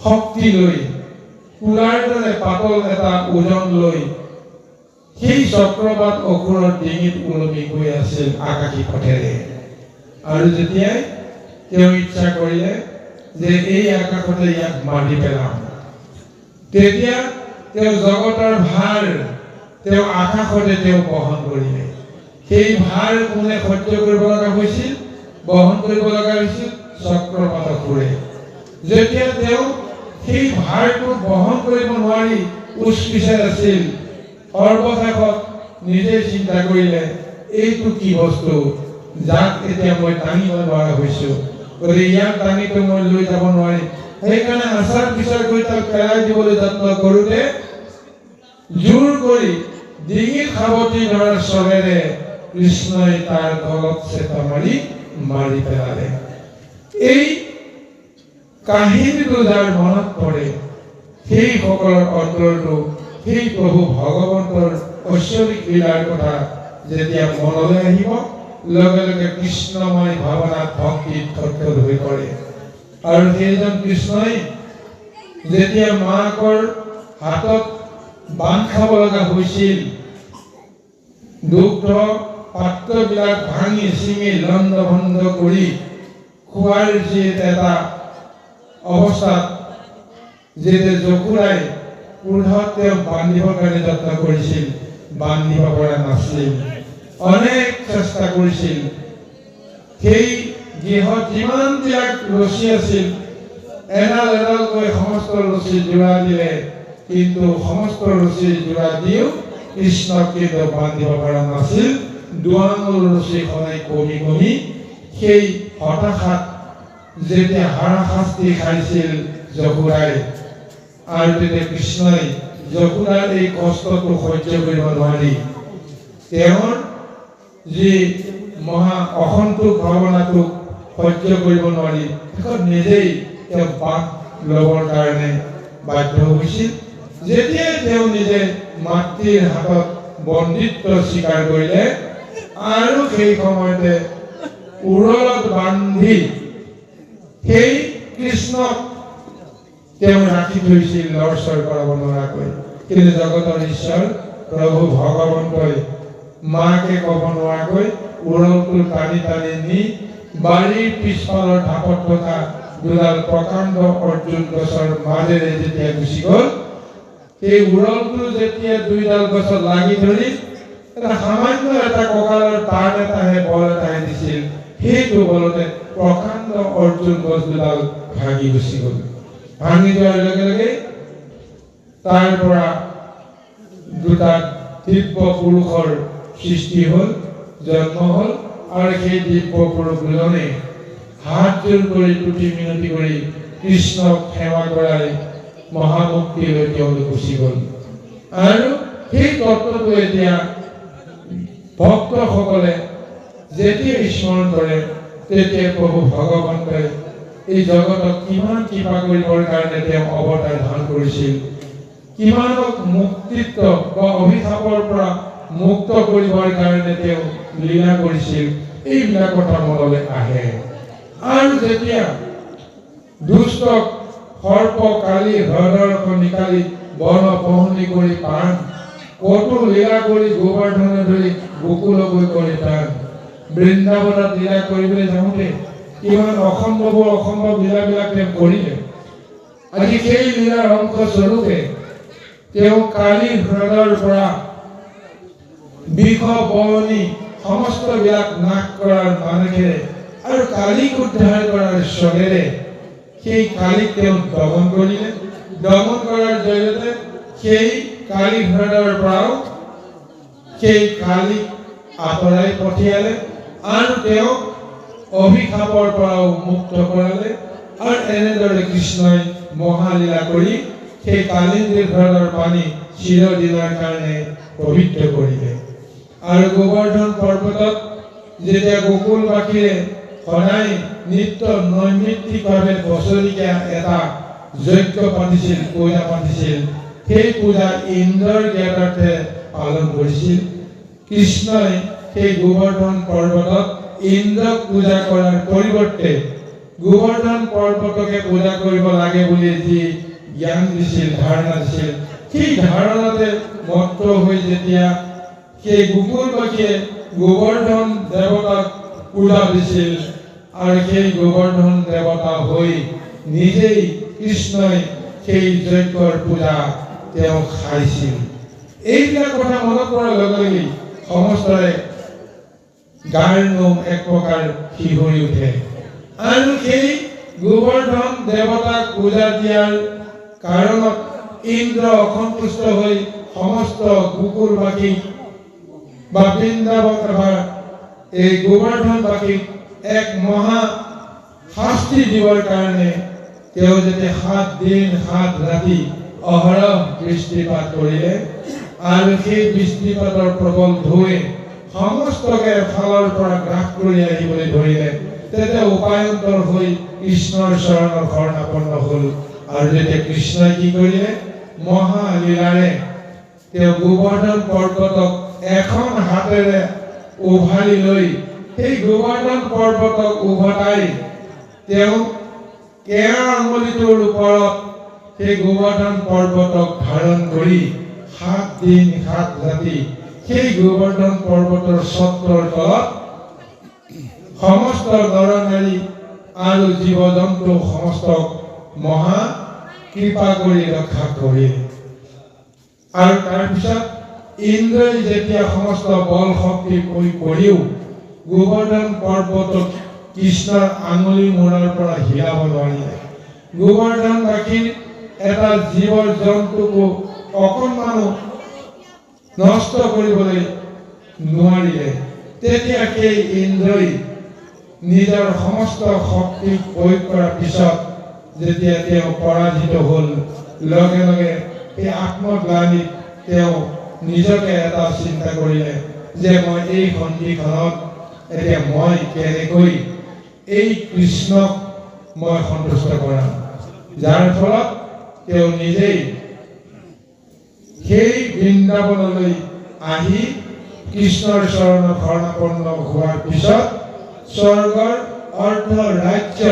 শক্তি লৈ কুলাৰ দৰে পাতল এটা ওজন লৈ সেই চক্ৰবাত অসুৰৰ ডিঙিত ওলমি গৈ আছিল আকাশী পথেৰে আৰু যেতিয়াই তেওঁ ইচ্ছা কৰিলে যে এই আকাশতে ইয়াক মাৰি পেলাম, তেতিয়া তেওঁ জগতৰ ভাৰ তেওঁ আকাশতে তেওঁ বহন কৰিলে। সেই ভাৰ কোনে সহ্য কৰিব লগা হৈছিল, বহন কৰিব লগা হৈছিল চক্ৰবাত অসুৰে। যেতিয়া তেওঁ সেই ভাৰটো বহন কৰিব নোৱাৰি উচ্পিচাই আছিল, সৰ্বশেষত নিজে চিন্তা কৰিলে এইটো কি বস্তু যাক এতিয়া মই টানিব নোৱাৰা হৈছো, গতিকে ইয়াক টানিটো মই লৈ যাব নোৱাৰিম। সেইকাৰণে আচাৰ বিচাৰ কৰি তাক পেলাই দিবলৈ যত্ন কৰোঁতে জোৰ কৰি ডিঙিত সাৱটি ধৰাৰ চলেৰে কৃষ্ণই তাৰ গলত চেপা মাৰি পেলালে। এই কাহিনীটো যাৰ মনত পৰে সেইসকলৰ অন্তৰটো সেই প্ৰভু ভগৱন্তৰ ঐশ্বৰিক লীলাৰ কথা যেতিয়া মনলৈ আহিব লগে লগে কৃষ্ণময় ভাৱনাত ভক্তিত থতথত হৈ পৰে। আৰু সেইজন কৃষ্ণই যেতিয়া মাকৰ হাতত বান্ধ খাব লগা হৈছিল, দুগ্ধ পাত্ৰবিলাক ভাঙি চিঙি লণ্ড ভণ্ড কৰি খোৱাৰ যি এটা অৱস্থাত যেতিয়া যশোদাই ক্ৰোধত তেওঁক বান্ধিবৰ কাৰণে যত্ন কৰিছিল, বান্ধিব পৰা নাছিল, অনেক চেষ্টা কৰিছিল। সেই গৃহত যিমানবিলাক ৰছী আছিল এডাল এডালকৈ সমস্ত ৰছী যোৰা দিলে, কিন্তু সমস্ত ৰছী যোৰা দিও কৃষ্ণক কিন্তু বান্ধিব পৰা নাছিল। দুআঙুল ৰছী সদায় কমি কমি সেই হতাশাত যেতিয়া হাৰাশাস্তি খাইছিল যশোদাই, আৰু তেতিয়া কৃষ্ণই যশোদাৰ এই কষ্টটো সহ্য কৰিব নোৱাৰি তেওঁৰ যি মহা অসন্তোষ ভাৱনাটোক সহ্য কৰিব নোৱাৰি শেষত নিজেই তেওঁ বাঘ ল'বৰ কাৰণে বাধ্য হৈছিল। যেতিয়াই তেওঁ নিজে মাতৃৰ হাতত বন্দিত্ব স্বীকাৰ কৰিলে আৰু সেই সময়তে উৰলত বান্ধি সেই কৃষ্ণক তেওঁ ৰাখি থৈছিল লৰচৰ কৰাব নোৱাৰাকৈ। কিন্তু জগতৰ ঈশ্বৰ প্ৰভু ভগৱন্তই মাকে ক'ব নোৱাৰাকৈ উৰলটো টানি টানি নি বাৰীৰ পিছফালৰ ঢাপত থকা দুডাল প্ৰকাণ্ড অৰ্জুন গছৰ মাজেৰে যেতিয়া গুচি গ'ল, সেই উৰলটো যেতিয়া দুইডাল গছত লাগি ধৰি এটা সামান্য এটা কঁকালৰ টান এটাহে বল এটাহে দিছিল, সেইটো বলতে প্ৰকাণ্ড অৰ্জুন গছ দুডাল ভাঙি গুচি গ'ল। ভাঙি যোৱাৰ লগে লগে তাৰ পৰা দুটা দিব্য পুৰুষৰ সৃষ্টি হ'ল, জন্ম হ'ল, আৰু সেই দিব্য পুৰুষ দুজনে হাত জোৰ কৰি তুতি মিনতি কৰি কৃষ্ণক সেৱা কৰাই মহামুক্তিলৈ তেওঁলোক গুচি গ'ল। আৰু সেই তত্ত্বটো এতিয়া ভক্তসকলে যেতিয়া স্মৰণ কৰে, তেতিয়া প্ৰভু ভগৱন্তই এই জগতক কিমান কৃপা কৰিবৰ কাৰণে তেওঁ অৱতাৰ ধাৰণ কৰিছিল, কিমানক মুক্তিত্ব বা অভিশাপৰ পৰা মুক্ত কৰিবৰ কাৰণে তেওঁ লীলা কৰিছিল, এইবিলাক কথা মনলৈ আহে। আৰু যেতিয়া দুষ্টক সৰ্প কালি হ্ৰদৰক নিকালি বন পহনি কৰি প্ৰাণ, কতো লীলা কৰি গোবৰ্ধনে ধৰি গোকুলকৈ কৰি প্ৰাণ, বৃন্দাবনত লীলা কৰিবলৈ যাওঁতে কিমান অসম্ভৱ লীলাবিলাক তেওঁ কৰিলে। আজি সেই লীলাৰ অংশ স্বৰূপে তেওঁ কালি হ্ৰদৰ পৰা বিষ বৰণি সমস্তবিলাক নাশ কৰাৰ মানেৰে আৰু কালিক উদ্ধাৰ কৰাৰ স্বৰেৰে সেই কালিক তেওঁ দমন কৰিলে। দমন কৰাৰ জৰিয়তে সেই কালি হ্ৰদৰ পৰাও সেই কালিক আঁতৰাই পঠিয়ালে আৰু তেওঁ অভিশাপৰ পৰাও মুক্ত কৰালে। আৰু এনেদৰে কৃষ্ণই মহালীলা কৰি সেই কালিন্দীৰ হ্ৰদৰ পানী চিৰদিনৰ কাৰণে পবিত্ৰ কৰিলে। আৰু গোবৰ্ধন পৰ্বতত যেতিয়া গোকুলবাসীয়ে সদায় নিত্য নৈমিত্তিকভাৱে বছৰিকীয়া এটা যজ্ঞ পাতিছিল, পূজা পাতিছিল, সেই পূজা ইন্দ্ৰৰ জ্ঞাতাৰ্থে পালন কৰিছিল। কৃষ্ণই সেই গোবৰ্ধন পৰ্বতত ইন্দ্ৰক পূজা কৰাৰ পৰিৱৰ্তে গোবৰ্ধন পৰ্বতকে পূজা কৰিব লাগে বুলি যি জ্ঞান দিছিল, ধাৰণা দিছিল, সেই ধাৰণাতে মত্ত হৈ যেতিয়া সেই গোকুলবাসীয়ে গোবৰ্ধন দেৱতাক পূজা দিছিল আৰু সেই গোবৰ্ধন দেৱতা হৈ নিজেই কৃষ্ণই সেই যজ্ঞৰ পূজা তেওঁ খাইছিল। এইবিলাক কথা মনত পৰাৰ লগে লগে সমস্তৰে গাৰ নোম এক প্ৰকাৰ শিহৰি উঠে। আৰু সেই গোবৰ্ধন দেৱতাক পূজা দিয়াৰ কাৰণত ইন্দ্ৰ অসন্তুষ্ট হৈ সমস্ত গোকুলবাসীক বা বৃন্দাবন এই গোবৰ্ধনবাসীক এক মহা শাস্তি দিবৰ কাৰণে তেওঁ যেতিয়া 7 দিন 7 ৰাতি অহৰহ বৃষ্টিপাত কৰিলে আৰু সেই বৃষ্টিপাতৰ প্ৰবল ঢৌৱে সমস্তকে এফালৰ পৰা গ্ৰাস কৰি আহিবলৈ ধৰিলে, তেতিয়া উপায়ন্তৰ হৈ কৃষ্ণৰ চৰণৰ শৰণাপন্ন হ'ল। আৰু যেতিয়া কৃষ্ণই কি কৰিলে, মহালীলাৰে তেওঁ গোবৰ্ধন পৰ্বতক এখন হাতেৰে উভালি লৈ সেই গোবৰ্ধন পৰ্বতক উভতাই তেওঁ কেৰা আঙুলিটোৰ ওপৰত সেই গোবৰ্ধন পৰ্বতক ধাৰণ কৰি 7 দিন 7 ৰাতি সেই গোবৰ্ধন পৰ্বতৰ ছত্ৰৰ তলত সমস্ত নৰ নাৰী আৰু জীৱ জন্তু সমস্তক মহা কৃপা কৰি ৰক্ষা কৰিলে। আৰু তাৰপিছত ইন্দ্ৰই যেতিয়া সমস্ত বল শক্তি প্ৰয়োগ কৰিও গোবৰ্ধন পৰ্বতক কৃষ্ণৰ আঙুলি মূৰৰ পৰা হিলাব নোৱাৰিলে, গোবৰ্ধনবাসীৰ এটা জীৱ জন্তুকো অকণমানো নষ্ট কৰিবলৈ নোৱাৰিলে, তেতিয়া সেই ইন্দ্ৰই নিজৰ সমস্ত শক্তি প্ৰয়োগ কৰাৰ পিছত যেতিয়া তেওঁ পৰাজিত হ'ল, লগে লগে এই আত্মগ্লানিত তেওঁ নিজকে এটা চিন্তা কৰিলে যে মই এই সন্ধিখনত এতিয়া মই কেনেকৈ এই কৃষ্ণক মই সন্তুষ্ট কৰাম, যাৰ ফলত তেওঁ নিজেই সেই বৃন্দাবনলৈ আহি কৃষ্ণৰ চৰণত শৰণাপন্ন হোৱাৰ পিছত স্বৰ্গৰ অৰ্ধ ৰাজ্য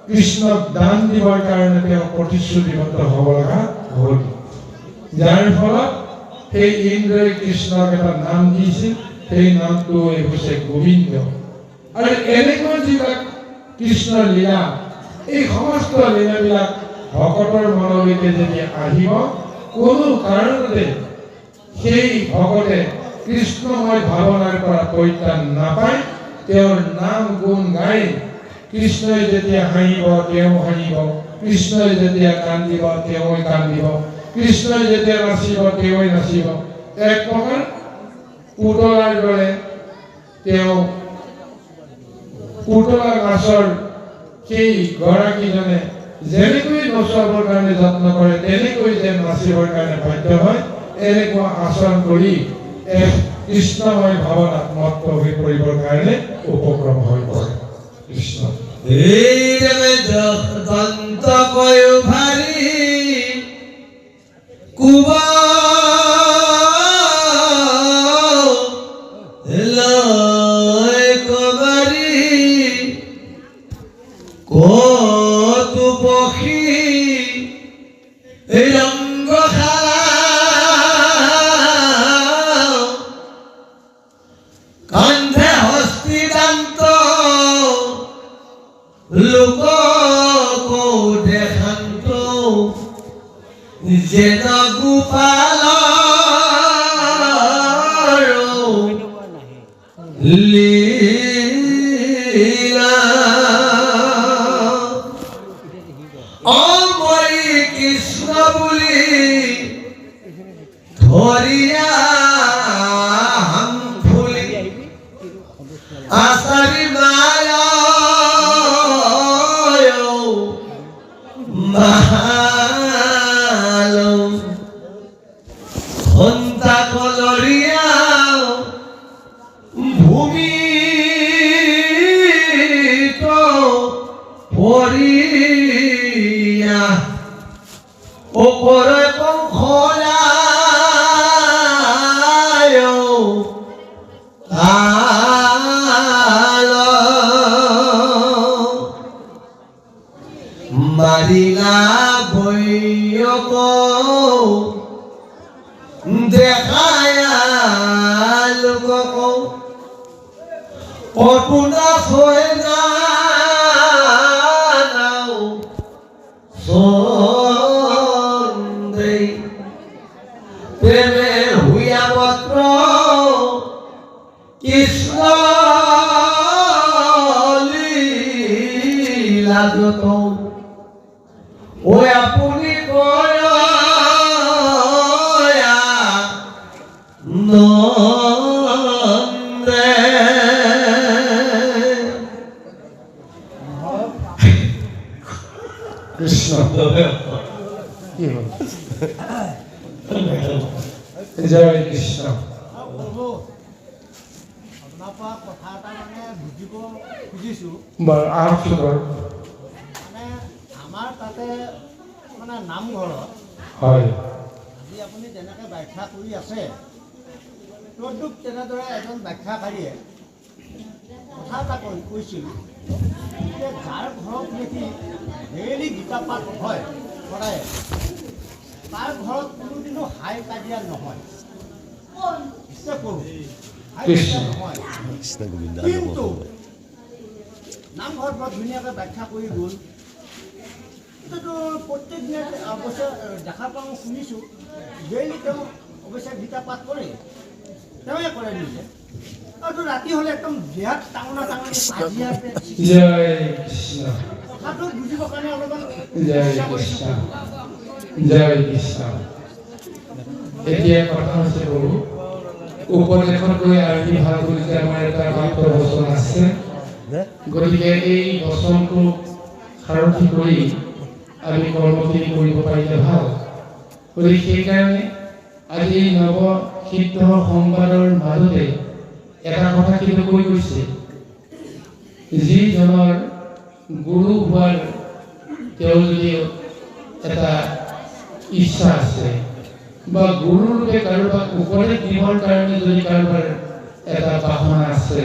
কৃষ্ণক দান দিবৰ কাৰণে তেওঁ প্ৰতিশ্ৰুতিবদ্ধ হ'ব লগা হ'ল। যাৰ ফলত সেই ইন্দ্ৰই কৃষ্ণক এটা নাম দিছিল, সেই নামটো হৈছে গোবিন্দ। আৰু এনেকুৱা যিবিলাক কৃষ্ণৰ লীলা, এই সমস্ত লীলাবিলাক ভকতৰ মনলৈকে যেতিয়া আহিব, কোনো কাৰণতে সেই ভকতে কৃষ্ণময় ভাৱনাৰ পৰা পৰিত্ৰাণ নাপায়। তেওঁৰ নাম গুণ গাই কৃষ্ণই যেতিয়া হাঁহিব তেওঁ হাঁহিব, কৃষ্ণই যেতিয়া কান্দিব তেওঁ কান্দিব, কৃষ্ণই যেতিয়া নাচিব তেওঁ নাচিব। এক প্ৰকাৰ পুতলাৰ দৰে তেওঁ পুতলা নাচৰ সেই গৰাকীজনে যেনেকৈ নচুৱাবৰ কাৰণে যত্ন কৰে, তেনেকৈ যেন নাচিবৰ কাৰণে বাধ্য হয়, এনেকুৱা আচৰণ কৰি এক কৃষ্ণময় ভাৱনাত মত্ত হৈ পৰিবৰ কাৰণে উপক্ৰম হৈ পৰে। কৃষ্ণ দন্ত কয় ভাৰী কুব কবাৰী কতু পক্ষী ৰংগ কান্ধে হস্তিদান্ত লোক দেখান্ত যেন গোপাল লীলা অমৰি কৃষ্ণ বুলি ধৰিয়া ফুলি আচাৰি মায়া হন্তা কলরিয়া ভূমি তো পরিয়া ওপরে পঙ্খলায় মারিলা বৈয়ক দেখায়া লোকক কটুনা হয় না সন্দেহ প্রেমে হুইয়া পত্র কৃষ্ণ লীলা যত ও আপনি কয়া নন্দে কৃষ্ণ কি হল? জয় কৃষ্ণ। আপোনাৰ কথা এটা মানে বুজিব খুজিছোঁ। বাৰু আহকচোন বাৰু। মানে আমাৰ তাতে মানে নামঘৰত হয়, আজি আপুনি যেনেকৈ ব্যাখ্যা কৰি আছে, তদুপ তেনেদৰে এজন ব্যাখ্যাকাৰীয়ে কথা এটা কৈছিল যে যাৰ ঘৰত নেকি ডেইলি গীতা পাঠ হয় সদায়, তাৰ ঘৰত কোনোদিনো হাই কাজিয়া নহয়। নিশ্চয় কৰোঁ, হাই কাজিয়া নহয়। কিন্তু নামঘৰত বৰ ধুনীয়াকৈ ব্যাখ্যা কৰি গ'ল। এতিয়াতো প্ৰত্যেক দিনে অৱশ্যে দেখা পাওঁ, শুনিছোঁ, ডেইলি তেওঁ অৱশ্যে গীতা পাঠ কৰে, তেওঁৱে কৰে নিজে। আৰু ৰাতি হ'লে একদম বিৰাট টাঙনা টাঙনি কাজিয়া। জয় কৃষ্ণ। কথাটো বুজিবৰ কাৰণে অলপমান জয় কৃষ্ণ, জয় কৃষ্ণ। এতিয়া কথা হৈছে বহু উপদেশত গৈ আৰতি ভাল কৰিছে, আমাৰ এটা মাত্ৰ বচন আছে। গতিকে এই বচনটো সাৰথি কৰি আমি কৰ্মখিনি কৰিব পাৰিলে ভাল। গতিকে সেইকাৰণে আজি নৱ সিদ্ধ সংবাদৰ মাজতে এটা কথা কিন্তু কৈ গৈছে, যিজনৰ গুৰু হোৱাৰ তেওঁৰ যদি এটা ইচ্ছা আছে বা গুৰুৰূপে কাৰোবাক উপদেশ দিবৰ কাৰণে যদি কাৰোবাৰ এটা বাসনা আছে,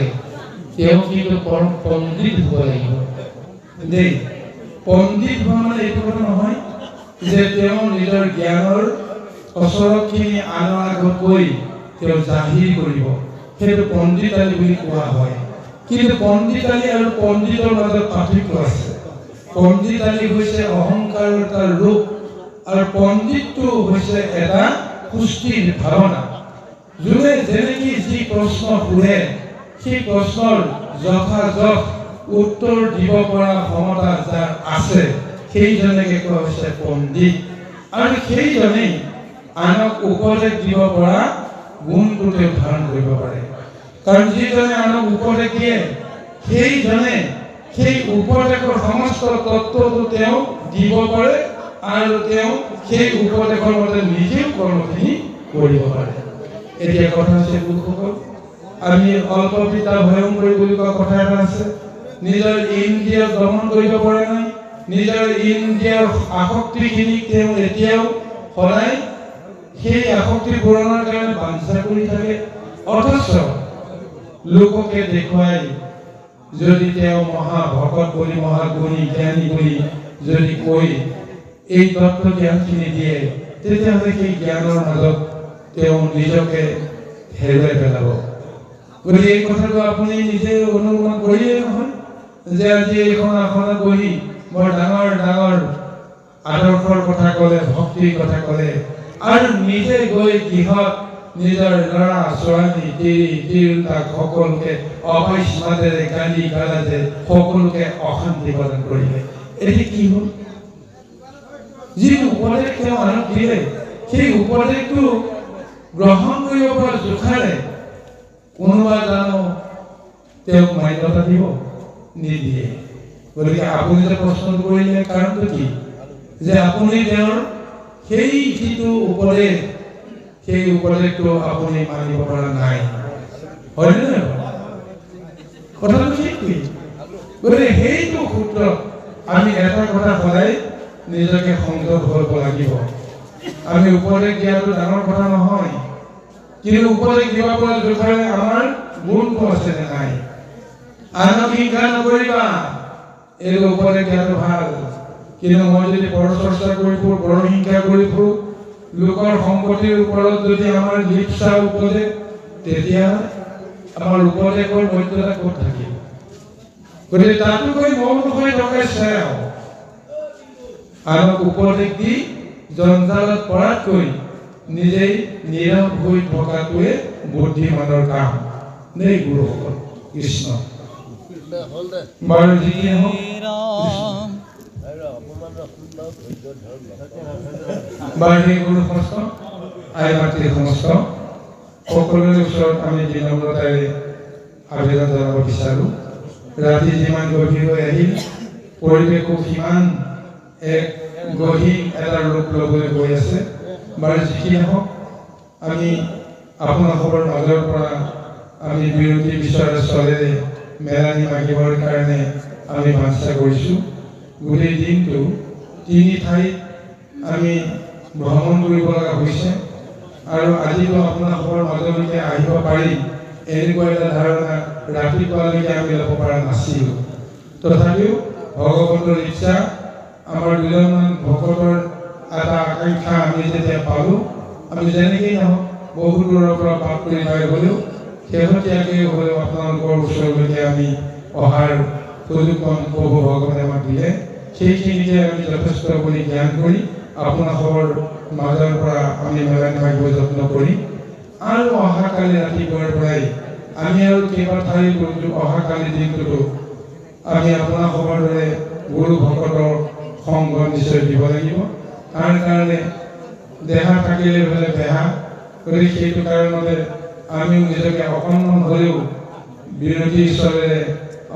তেওঁ কিন্তু পণ্ডিত হ'ব লাগিব দেই। পণ্ডিত হোৱা মানে এইটো কথা নহয় যে তেওঁ নিজৰ জ্ঞানৰ ওচৰতখিনি আনৰ আগত কৈ তেওঁ জাহিৰ কৰিব, সেইটো পণ্ডিতালি বুলি কোৱা হয়। কিন্তু পণ্ডিতালি আৰু পণ্ডিতৰ মাজত পাৰ্থক্য আছে। পণ্ডিতালি হৈছে অহংকাৰৰ এটা ৰূপ, আৰু পণ্ডিতটো হৈছে এটা সুস্থিৰ ভাৱনা। যোনে যেনেকৈ যি প্ৰশ্ন সোধে সেই প্ৰশ্নৰ যথাযথ উত্তৰ দিব পৰা ক্ষমতা যাৰ আছে সেইজনকে কোৱা হৈছে পণ্ডিত। আৰু সেইজনেই আনক উপদেশ দিব পৰা গুণটো তেওঁ ধাৰণ কৰিব পাৰে। কাৰণ যিজনে আনক উপদেশ দিয়ে সেইজনে সেই উপদেশৰ সমস্ত তত্ত্বটো তেওঁ দিব পাৰে, আৰু তেওঁ সেই উপদেশৰ মতে নিজেও কৰ্মখিনি কৰিব পাৰে। এতিয়া কথা হৈছে লোকসকল, আমি অল্পবিদ্যা ভয়ংকৰী বুলি কোৱা কথা এটা আছে। নিজৰ ইন্দ্ৰিয়ক দমন কৰিব পৰা নাই, নিজৰ ইন্দ্ৰিয়ৰ আসক্তিখিনিক তেওঁ এতিয়াও সদায় সেই আসক্তি পূৰণৰ কাৰণে বাঞ্ছা কৰি থাকে। অথচ লোককে দেখুৱাই যদি তেওঁ মহাভকত বুলি, মহাগুণী জ্ঞানী বুলি যদি কৈ এই তত্ত্ব জ্ঞানখিনি দিয়ে, তেতিয়াহ'লে সেই জ্ঞানৰ মাজত তেওঁ নিজকে হেৰুৱাই পেলাব। গতিকে এই কথাটো আপুনি নিজে অনুমান কৰিয়ে নহয় যে আজি এইখন আসনত বহি বৰ ডাঙৰ ডাঙৰ আদৰ্শৰ কথা ক'লে, ভক্তিৰ কথা ক'লে, আৰু নিজে গৈ গৃহত নিজৰ ল'ৰা ছোৱালী তিৰোতাক সকলোকে অবাইচ মাতেৰে গালি গালাজে সকলোকে অশান্তি প্ৰদান কৰিলে। এতিয়া কি হ'ল? যি উপদেশ তেওঁ আনক দিলে সেই উপদেশটো গ্ৰহণ কৰিব পৰা জোখাৰে কোনোবা জানো তেওঁক মান্যতা দিব? নিদিয়ে। গতিকে আপুনি যে প্ৰশ্নটো কৰিলে কাৰণটো কি? যে আপুনি তেওঁৰ সেই যিটো উপদেশ সেই উপদেশটো আপুনি মানিব পৰা নাই, হয়নে নহয়? কথাটো সেইটোৱেই। গতিকে সেইটো সূত্ৰত আমি এটা কথা সদায় নিজকে সংযত হ'ব লাগিব। আমি উপদেশ দিয়াটো ডাঙৰ কথা নহয়, কিন্তু উপদেশ দিব পৰা জোখাৰে আমাৰ গুণটো আছে নে নাই। আনক হিংসা নকৰিবা, এই উপদেশ দিয়াটো ভাল। কিন্তু মই যদি পৰচৰ্চা কৰি ফুৰোঁ, পৰ হিংসা কৰি ফুৰোঁ, লোকৰ সম্পত্তিৰ ওপৰত যদি আমাৰ লিপ্সা উপদেশ, তেতিয়া আমাৰ উপদেশৰ মৰ্যাদা ক'ত থাকিব? গতিকে তাতোকৈ মৌন হৈ থকাই শ্ৰেয়। আনক উপদেশ দি জঞ্জালত পৰাতকৈ নিজেই নীৰৱ হৈ থকাটোৱে বুদ্ধিমানৰ কাম। নেই গুৰুসকল, কৃষ্ণ বাৰু যি হওক, বাৰ্ষিক গুৰু সমস্ত আই মাতৃ সমস্ত সকলোৰে ওচৰত আমি বিনম্ৰতাৰে আবেদন জনাব বিচাৰোঁ। ৰাতি যিমান গভীৰ হৈ আহিল, পৰিৱেশো সিমান এক গহীন এটা ৰূপ ল'বলৈ গৈ আছে। বাৰু যি নহওক, আমি আপোনালোকৰ মাজৰ পৰা আমি বিৰতি বিচৰাৰ স্থলেৰে মেলানি মাগিবৰ কাৰণে আমি বাঞ্ছা কৰিছোঁ। গোটেই দিনটো তিনি ঠাইত আমি ভ্ৰমণ কৰিব লগা হৈছে, আৰু আজিতো আপোনালোকৰ মাজলৈকে আহিব পাৰি এনেকুৱা এটা ধাৰণা ৰাতিপুৱালৈকে আমি ল'ব পৰা নাছিলোঁ। তথাপিও ভগৱন্তৰ ইচ্ছা, আমাৰ দুজনমান ভকতৰ এটা আকাংক্ষা আমি যেতিয়া পালোঁ, আমি যেনেকেই নহওক বহু দূৰৰ পৰা পাঠ কৰি পাই গ'লেও শেহতীয়াকৈ হ'লেও আপোনালোকৰ ওচৰলৈকে আমি অহাৰ সুযোগকণ প্ৰভু ভগৱানে আমাক দিলে। সেইখিনিকে আমি যথেষ্ট বুলি জ্ঞান কৰি আপোনালোকৰ মাজৰ পৰা আমি মেলানি মাগিব যত্ন কৰি, আৰু অহাকালি ৰাতিপুৱাৰ পৰাই আমি আৰু কেইবা ঠাই কৰিলোঁ। অহাকালি দিনটোতো আমি আপোনালোকৰ দৰে গুৰু ভকতৰ সংগ নিশ্চয় দিব লাগিব। তাৰ কাৰণে দেহা থাকিলে বোলে বেহা। গতিকে সেইটো কাৰণতে আমিও নিজকে অকণমান হ'লেও বিৰতিৰ স্থলেৰে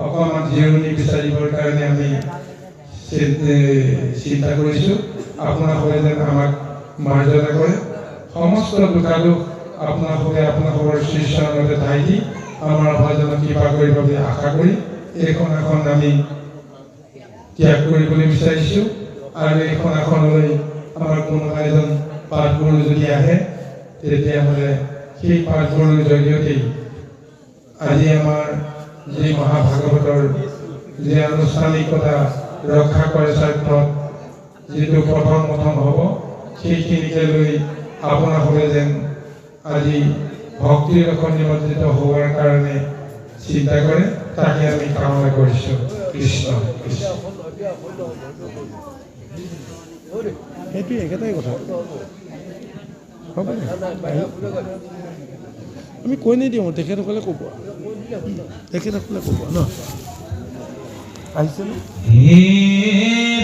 অকণমান জিৰণি বিচাৰিবৰ কাৰণে আমি চিন্তা কৰিছোঁ। আপোনালোকে যেন আমাক মৰ্যাদা কৰে। সমস্ত দুখাদুখ আপোনালোকে আপোনালোকৰ শ্ৰীচৰণতে ঠাই দি আমাৰ ভজনক কৃপা কৰিব বুলি আশা কৰি এইখন আসন আমি ত্যাগ কৰিবলৈ বিচাৰিছোঁ। আৰু এইখন আসনলৈ আমাৰ কোনোবা এজন পাঠগুৰু যদি আহে, তেতিয়াহ'লে সেই পাঠগুৰুৰ জৰিয়তেই আজি আমাৰ যি মহাভাগৱতৰ যি আনুষ্ঠানিকতা ৰক্ষা কৰাৰ স্বাৰ্থত যিটো প্ৰথম হ'ব, সেইখিনিকে লৈ আপোনাসকলে যেন আজি ভক্তিৰ ৰসত নিমজ্জিত হোৱাৰ কাৰণে চিন্তা কৰে তাকে আমি কামনা কৰিছোঁ। কৃষ্ণ কৃষ্ণ। সেইটোৱে একেটাই কথা হ'ব আমি কৈ নিদিওঁ তেখেতসকলে ক'ব ন আহিছে ন হে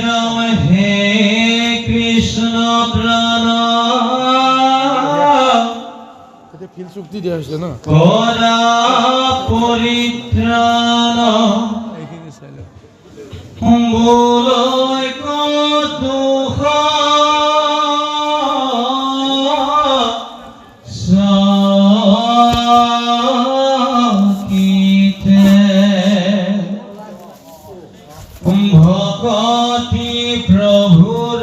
ৰাম হে কৃষ্ণ প্ৰাণ এতিয়া ফিল চুক্তি দিয়া হৈছে ন পৰা পৰিত্ৰাণ এইখিনি চাই লওক বোলৈ দুখ ভকতি প্ৰভুৰ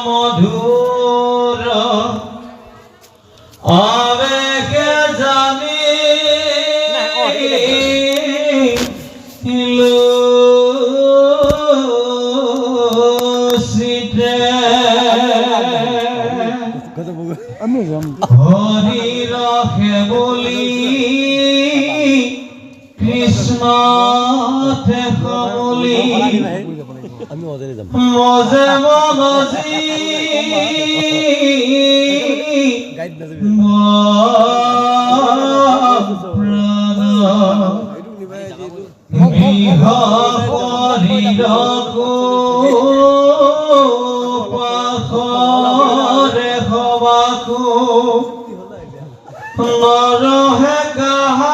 মধুৰ আবেগে জানি আমি যাম হৰি ৰখে বুলি কৃষ্ণ বুলি মজে মনজি পাখৰে সবাকো নৰহে কাহা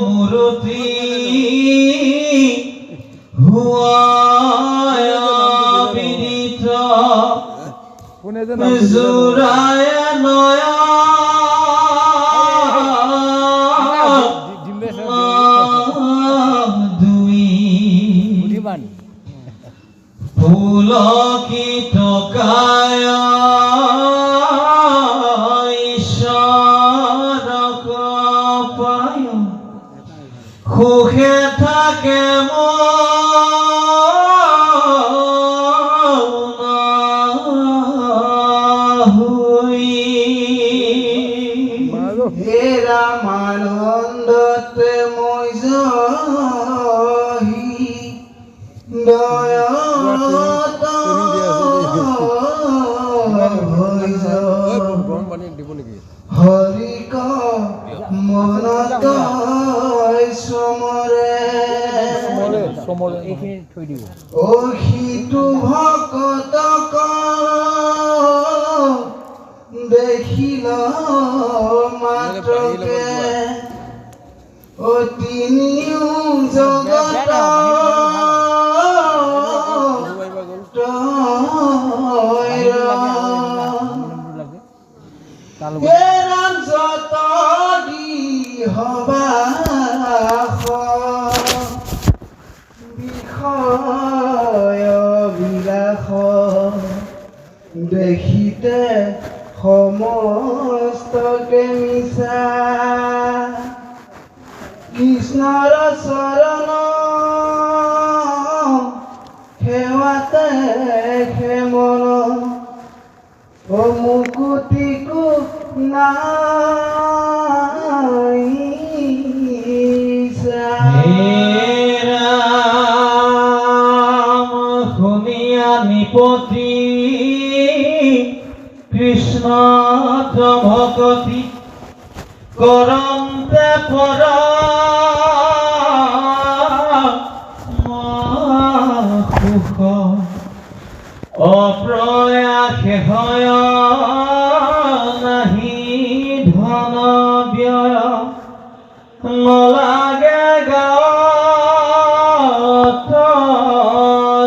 মূৰ্তি বিদিত কোনে যে জোৰায় নয় পুলকিত কায় ঈশ্বৰক পায় সুখে থাকে হে ৰামানন্দতে মই জহি দয়া হৰি ক মনত সমৰে ও সিটো ভকতক দেখিল মাত্ৰকে ও তিনিও জগত এৰাম যত দি হবাস বিষয় বিলাস দেখিতে সমস্তকে মিছা কৃষ্ণৰ চৰণ সেৱাতে হে মন ও মুকুতিকো নাই ৰাম শুনিয়া নিপতি কৃষ্ণ ভকতি কৰন্তে পৰ সুখ অপ্ৰয়াসে হয় নাহি ধন ব্যয় নলাগে গাঁৱত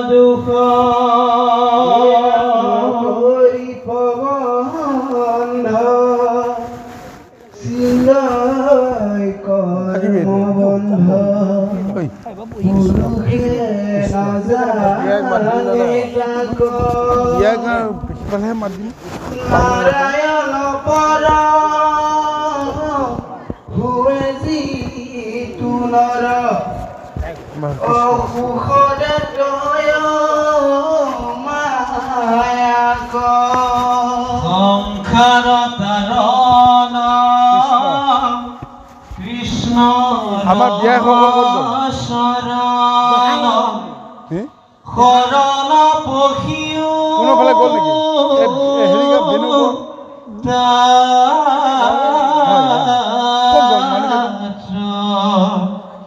দুখ পৱন চিন্তাই কৰ্ম বন্ধ পুৰুষে নাজানে পিছফালেহে মাত দিম নাৰায়ণ পৰ হুৱে যিটো নৰ অসুখৰে তয় মায়াক সংসাৰ তাৰণ কৃষ্ণ আমাৰ বিয়া খবৰ ক'ত গ'ল? শৰণ শৰণ পখিও কোনোফালে গ'ল নেকি? হেৰি বেনু গ'ল?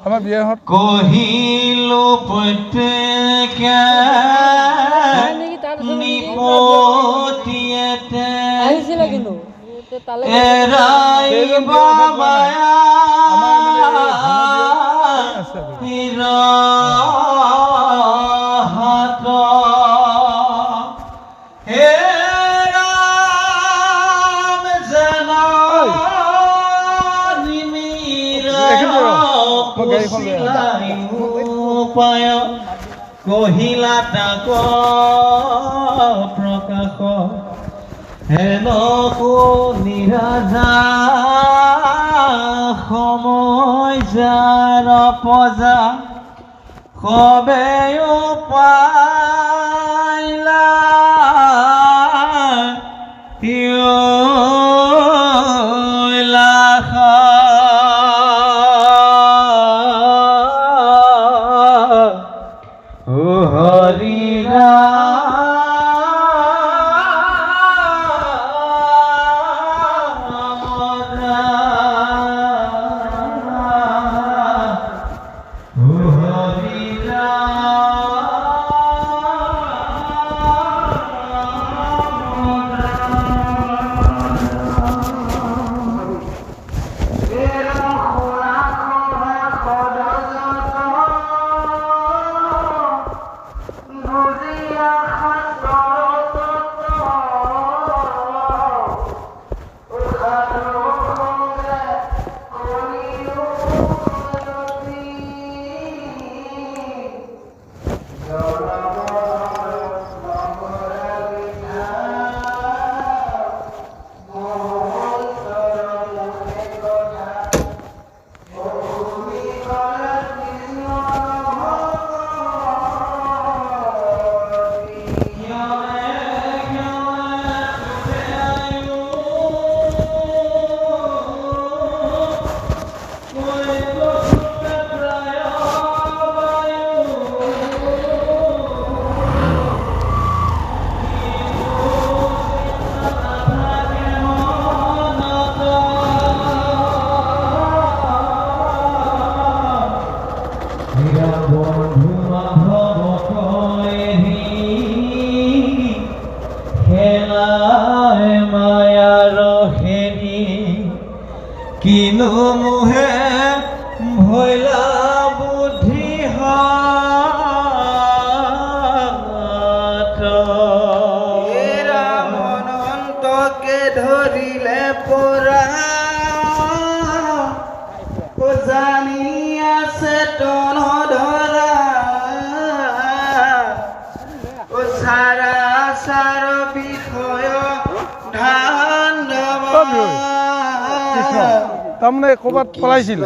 আমাৰ বিয়াহঁত কহিলো প্ৰত্যেকে নিপতিয়েতে এৰাই বাবায়া হাত হে ৰাম যেন উপায় কহিলা তাক প্ৰকাশ হেনকো নিৰাজা সময় যাৰ পজা কবে পাইলা কিনো মোহে ভৈলা বুদ্ধি ৰামনন্তকে ধৰিলে পৰা জানি আছে তন ধৰা চাৰা চাৰ বিষয় ধান তাৰমানে ক'ৰবাত পলাইছিল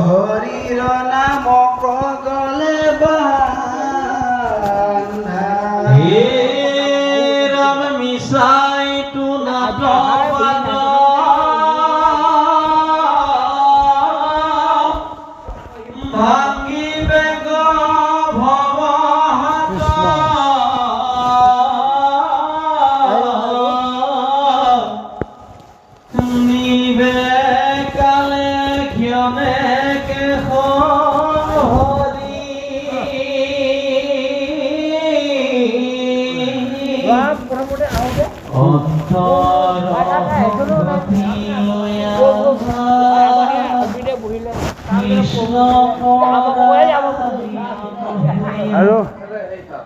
হৰিৰ নামক গলে হে ৰাম মিছাই তো নাটক ভাঙি বেগ ভৱ নিবে কালে ক্ষণে কেশ আৰু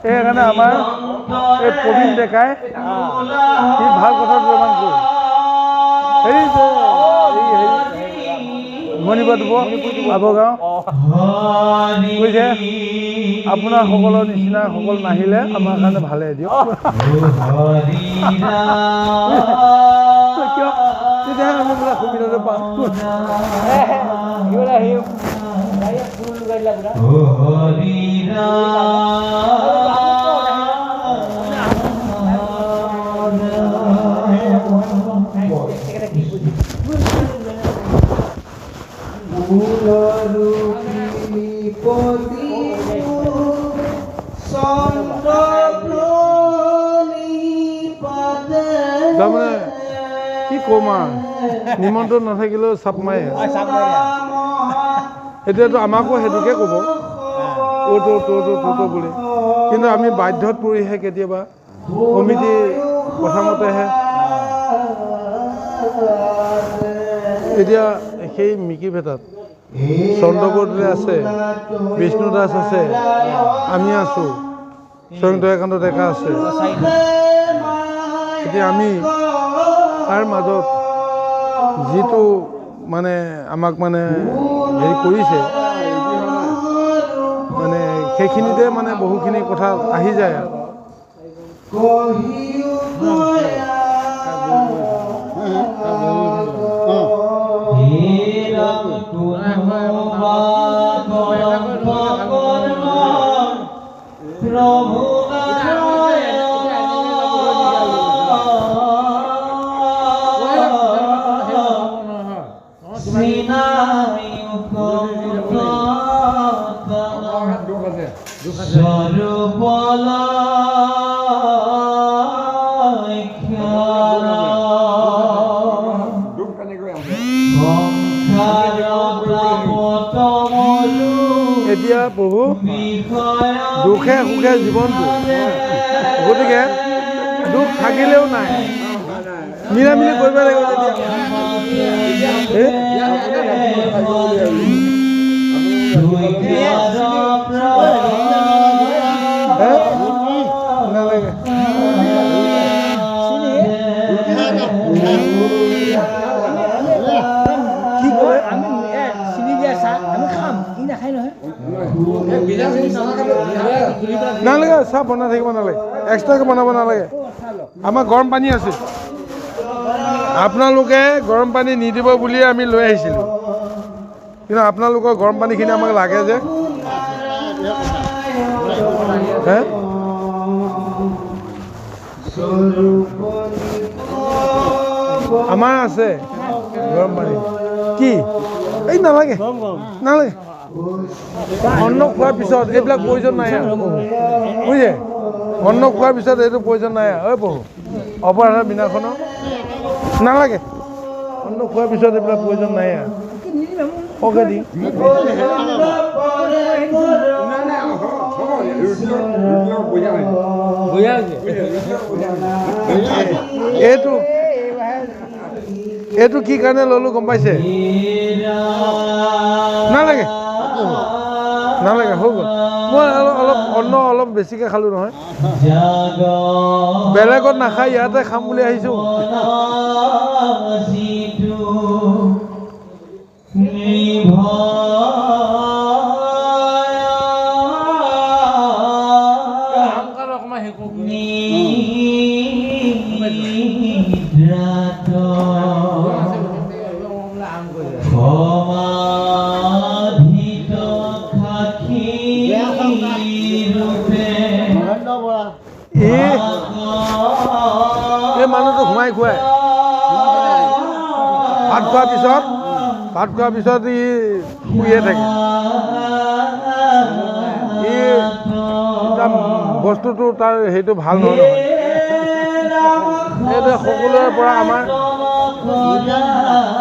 এইকাৰণে আমাৰ এই প্ৰবীণ ডেকাই সি ভাল কথা দুটামান কৈ এই যে মণিপাতব আবগাঁও কৈছে আপোনাৰ সকলৰ নিচিনা সকল নাহিলে আমাৰ কাৰণে ভালে দিয়ক কিয় তেতিয়াহে আমি বোলে সুবিধাটো পাম তাৰমানে কি ক'ম আৰু নিমন্ত্ৰণ নাথাকিলেও চাপ মাৰে এতিয়াতো আমাকো সেইটোকে ক'ব তো বুলি কিন্তু আমি বাধ্যত পৰিহে কেতিয়াবা কমিটিৰ কথামতেহে এতিয়া সেই মিকি ভেটাত চন্দ্ৰবৰ্দলৈ আছে বিষ্ণু দাস আছে আমি আছোঁ স্বয়ং দয়াকান্ত ডেকা আছে এতিয়া আমি তাৰ মাজত যিটো মানে আমাক মানে হেৰি কৰিছে মানে সেইখিনিতে মানে বহুখিনি কথা আহি যায় আৰু এতিয়া প্ৰভু দুখে সুখে জীৱনটো গতিকে দুখ থাকিলেও নাই মিলামিলি কৰিব লাগিব নালাগে কি কৰে নালাগে চাহ বনাই থাকিব নালাগে এক্সট্ৰাকৈ বনাব নালাগে আমাৰ গৰম পানী আছে আপোনালোকে গৰম পানী নিদিব বুলিয়ে আমি লৈ আহিছিলোঁ কিন্তু আপোনালোকৰ গৰম পানীখিনি আমাক লাগে যে হে আমাৰ আছে গৰম পানী কি এই নালাগে নালাগে অন্ন খোৱাৰ পিছত এইবিলাক প্ৰয়োজন নাই বুজিছে অন্ন খোৱাৰ পিছত এইটো প্ৰয়োজন নাই ঐ প্ৰভু অপৰাধৰ বিনাশনৰ নালাগে অন্ন খোৱাৰ পিছত এইবিলাক প্ৰয়োজন নাই সকে দি এইটো কি কাৰণে ল'লো গম পাইছে নালাগে নালাগে হৈ গ'ল মই অলপ অন্ন অলপ বেছিকৈ খালোঁ নহয় বেলেগত নাখাই ইয়াতে খাম বুলি আহিছোঁ এই মানুহটো ঘুমাই খুৱাই ভাত খোৱাৰ পিছত ই শুইয়ে থাকে বস্তুটো তাৰ সেইটো ভাল নহয় এইটো সকলোৰে পৰা আমাৰ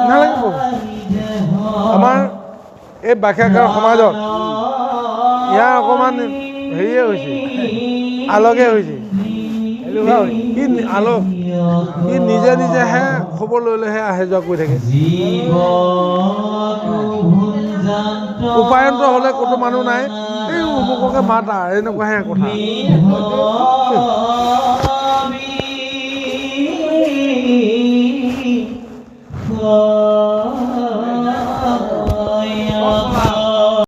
নালাগিব আমাৰ এই বাখ্যাকাৰ সমাজত ইয়াৰ অকণমান হেৰিয়ে হৈছে আলোকে হৈছে কি আলোক সি নিজে নিজেহে খবৰ লৈ লৈহে আহে যোৱা কৰি থাকে উপায়ন্ত হ'লে ক'তো মানুহ নাই এই অমুককে মাতা এনেকুৱাহে কথা Oh